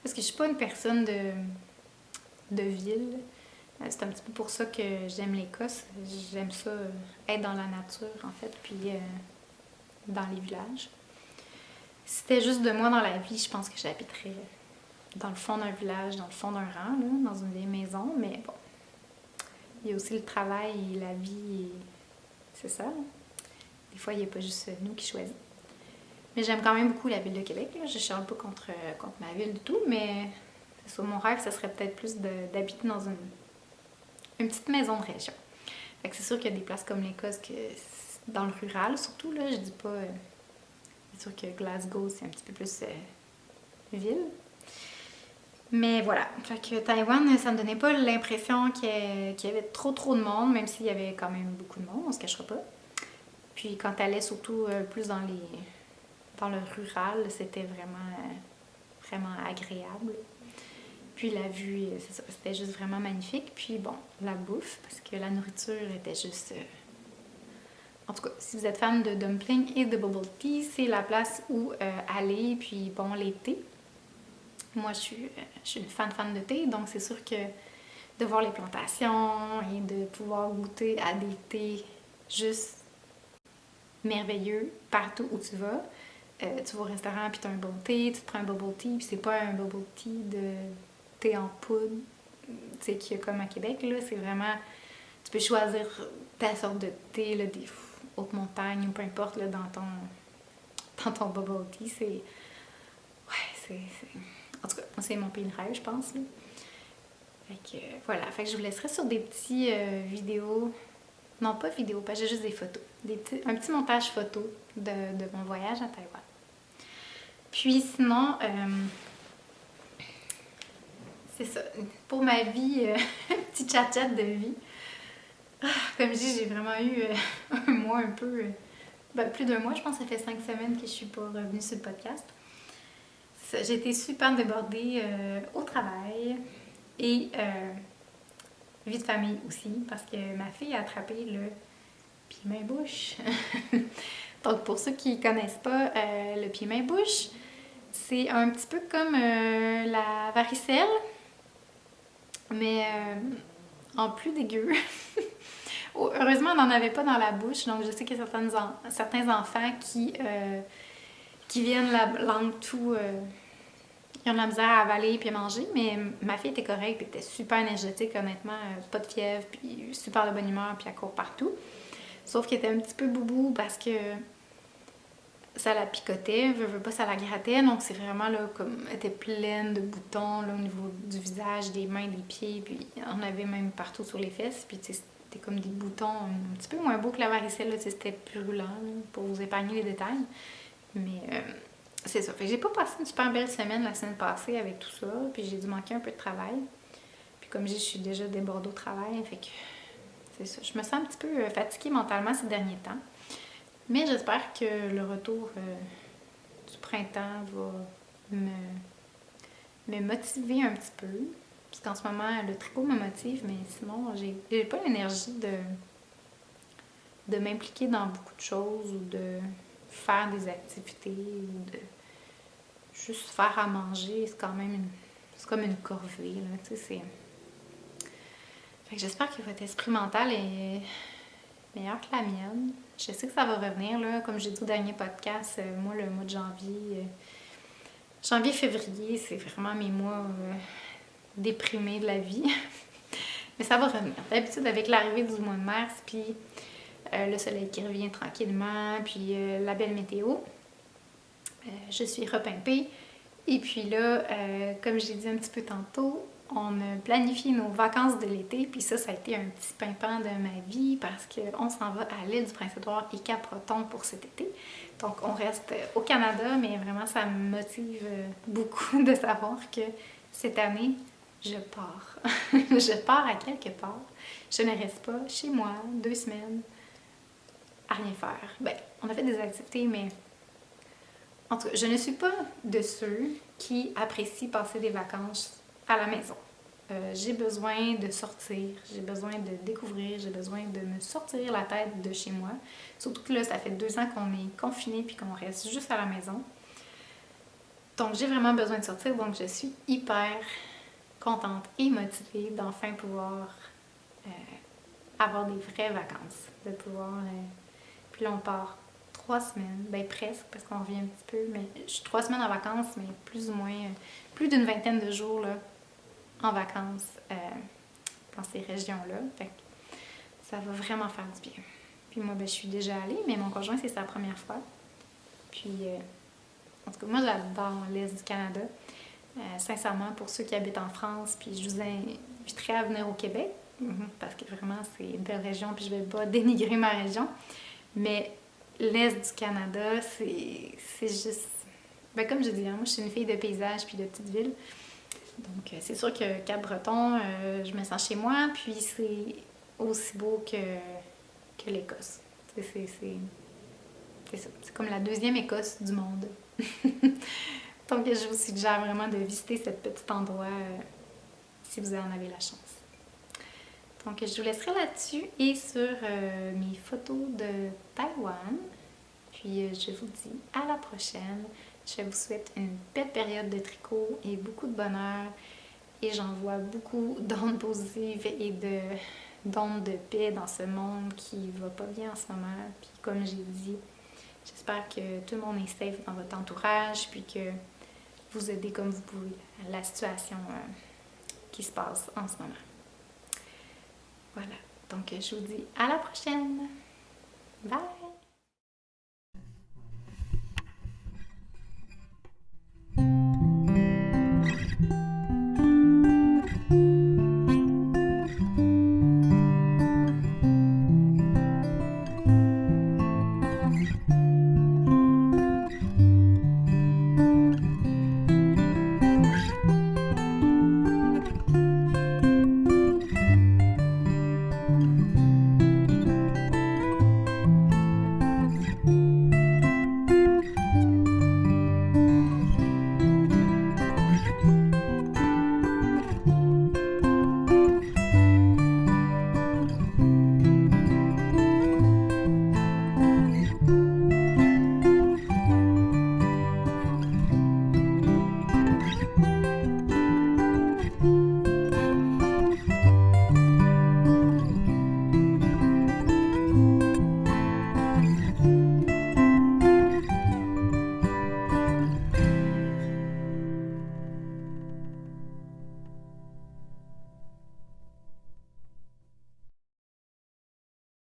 Parce que je suis pas une personne de ville. C'est un petit peu pour ça que j'aime l'Écosse. J'aime ça être dans la nature, en fait, puis dans les villages. Si c'était juste de moi dans la vie, je pense que j'habiterais dans le fond d'un village, dans le fond d'un rang, là, dans une vieille maison, mais bon. Il y a aussi le travail et la vie, et c'est ça. Là. Des fois, il n'y a pas juste nous qui choisissons. Mais j'aime quand même beaucoup la ville de Québec. Là. Je ne charle pas contre ma ville du tout, mais c'est ça, mon rêve, ça serait peut-être plus d'habiter dans une petite maison de région. Fait que c'est sûr qu'il y a des places comme l'Écosse, dans le rural surtout, là, je dis pas... c'est sûr que Glasgow, c'est un petit peu plus ville. Mais voilà, fait que Taïwan, ça me donnait pas l'impression qu'il y avait trop de monde, même s'il y avait quand même beaucoup de monde, on se cachera pas. Puis quand t'allais surtout plus dans le rural, c'était vraiment agréable. Puis la vue, c'est ça, c'était juste vraiment magnifique. Puis bon, la bouffe, parce que la nourriture était juste... En tout cas, si vous êtes fan de dumpling et de bubble tea, c'est la place où aller. Puis bon, les thés. Moi, je suis une fan de thé, donc c'est sûr que de voir les plantations et de pouvoir goûter à des thés juste merveilleux partout où tu vas. Tu vas au restaurant puis tu as un bon thé, tu te prends un bubble tea, puis c'est pas un bubble tea de thé en poudre, tu sais, qu'il y a comme à Québec, là. C'est vraiment... Tu peux choisir ta sorte de thé, là, des hautes montagnes ou peu importe, là, dans ton bubble tea. C'est... Ouais, c'est... En tout cas, moi, c'est mon pays de rêve, je pense. Là. Fait que, voilà. Fait que je vous laisserai sur des petits vidéos. Non, pas vidéos, parce que j'ai juste des photos. Un petit montage photo de mon voyage à Taïwan. Puis sinon, c'est ça. Pour ma vie, un petit chat-chat de vie. Comme je dis, j'ai vraiment eu un mois un peu... plus d'un mois, je pense que ça fait 5 semaines que je suis pas revenue sur le podcast. J'ai été super débordée au travail et vie de famille aussi, parce que ma fille a attrapé le pied-main-bouche. Donc, pour ceux qui ne connaissent pas le pied-main-bouche, c'est un petit peu comme la varicelle, mais en plus dégueu. Heureusement, on n'en avait pas dans la bouche, donc je sais qu'il y a certains enfants qui viennent la langue tout... ils ont de la misère à avaler puis à manger, mais ma fille était correcte, puis était super énergétique, honnêtement, pas de fièvre, puis super de bonne humeur, puis elle court partout. Sauf qu'elle était un petit peu boubou parce que ça la picotait, veut pas, ça la grattait, donc c'est vraiment là, comme, elle était pleine de boutons, là, au niveau du visage, des mains, des pieds, puis on avait même partout sur les fesses, puis tu sais, c'était comme des boutons un petit peu moins beaux que la varicelle, là, c'était plus brûlant, là, pour vous épargner les détails, mais... c'est ça. Fait que j'ai pas passé une super belle semaine la semaine passée avec tout ça. Puis j'ai dû manquer un peu de travail. Puis comme je dis, je suis déjà débordée au travail. Fait que c'est ça. Je me sens un petit peu fatiguée mentalement ces derniers temps. Mais j'espère que le retour du printemps va me motiver un petit peu. Parce qu'en ce moment, le tricot me motive, mais sinon, j'ai pas l'énergie de m'impliquer dans beaucoup de choses ou de faire des activités ou de juste faire à manger. C'est quand même c'est comme une corvée, là, tu sais, Fait que j'espère que votre esprit mental est meilleur que la mienne. Je sais que ça va revenir, là, comme j'ai dit au dernier podcast, moi, le mois de janvier-février, c'est vraiment mes mois déprimés de la vie. Mais ça va revenir. D'habitude, avec l'arrivée du mois de mars, puis le soleil qui revient tranquillement, puis la belle météo, je suis repimpée. Et puis là, comme j'ai dit un petit peu tantôt, on a planifié nos vacances de l'été, puis ça a été un petit pimpant de ma vie parce qu'on s'en va à l'île du Prince-Édouard et Cap-Breton pour cet été. Donc on reste au Canada, mais vraiment ça me motive beaucoup de savoir que cette année, je pars. Je pars à quelque part. Je ne reste pas chez moi 2 semaines à rien faire. Ben, on a fait des activités, mais en tout cas, je ne suis pas de ceux qui apprécient passer des vacances à la maison. j'ai besoin de sortir, j'ai besoin de découvrir, j'ai besoin de me sortir la tête de chez moi. Surtout que là, ça fait 2 ans qu'on est confinés puis qu'on reste juste à la maison. Donc j'ai vraiment besoin de sortir, donc je suis hyper contente et motivée d'enfin pouvoir avoir des vraies vacances. De pouvoir... puis là, on part 3 semaines, ben presque, parce qu'on revient un petit peu, mais je suis 3 semaines en vacances, mais plus ou moins, plus d'une vingtaine de jours là, en vacances dans ces régions-là. Fait que ça va vraiment faire du bien. Puis moi, ben, je suis déjà allée, mais mon conjoint, c'est sa première fois. Puis, en tout cas, moi, j'adore l'Est du Canada. Sincèrement, pour ceux qui habitent en France, puis je vous inviterais à venir au Québec, parce que vraiment, c'est une belle région, puis je ne vais pas dénigrer ma région. Mais l'Est du Canada, c'est juste... Ben, comme je dis, moi, je suis une fille de paysage puis de petite ville. Donc, c'est sûr que Cap-Breton, je me sens chez moi, puis c'est aussi beau que l'Écosse. C'est ça. C'est comme la deuxième Écosse du monde. Donc, je vous suggère vraiment de visiter ce petit endroit si vous en avez la chance. Donc, je vous laisserai là-dessus et sur mes photos de Taïwan. Puis, je vous dis à la prochaine. Je vous souhaite une belle période de tricot et beaucoup de bonheur. Et j'envoie beaucoup d'ondes positives et d'ondes de paix dans ce monde qui va pas bien en ce moment. Puis, comme j'ai dit, j'espère que tout le monde est safe dans votre entourage, puis que vous aidez comme vous pouvez à la situation qui se passe en ce moment. Voilà, donc je vous dis à la prochaine. Bye!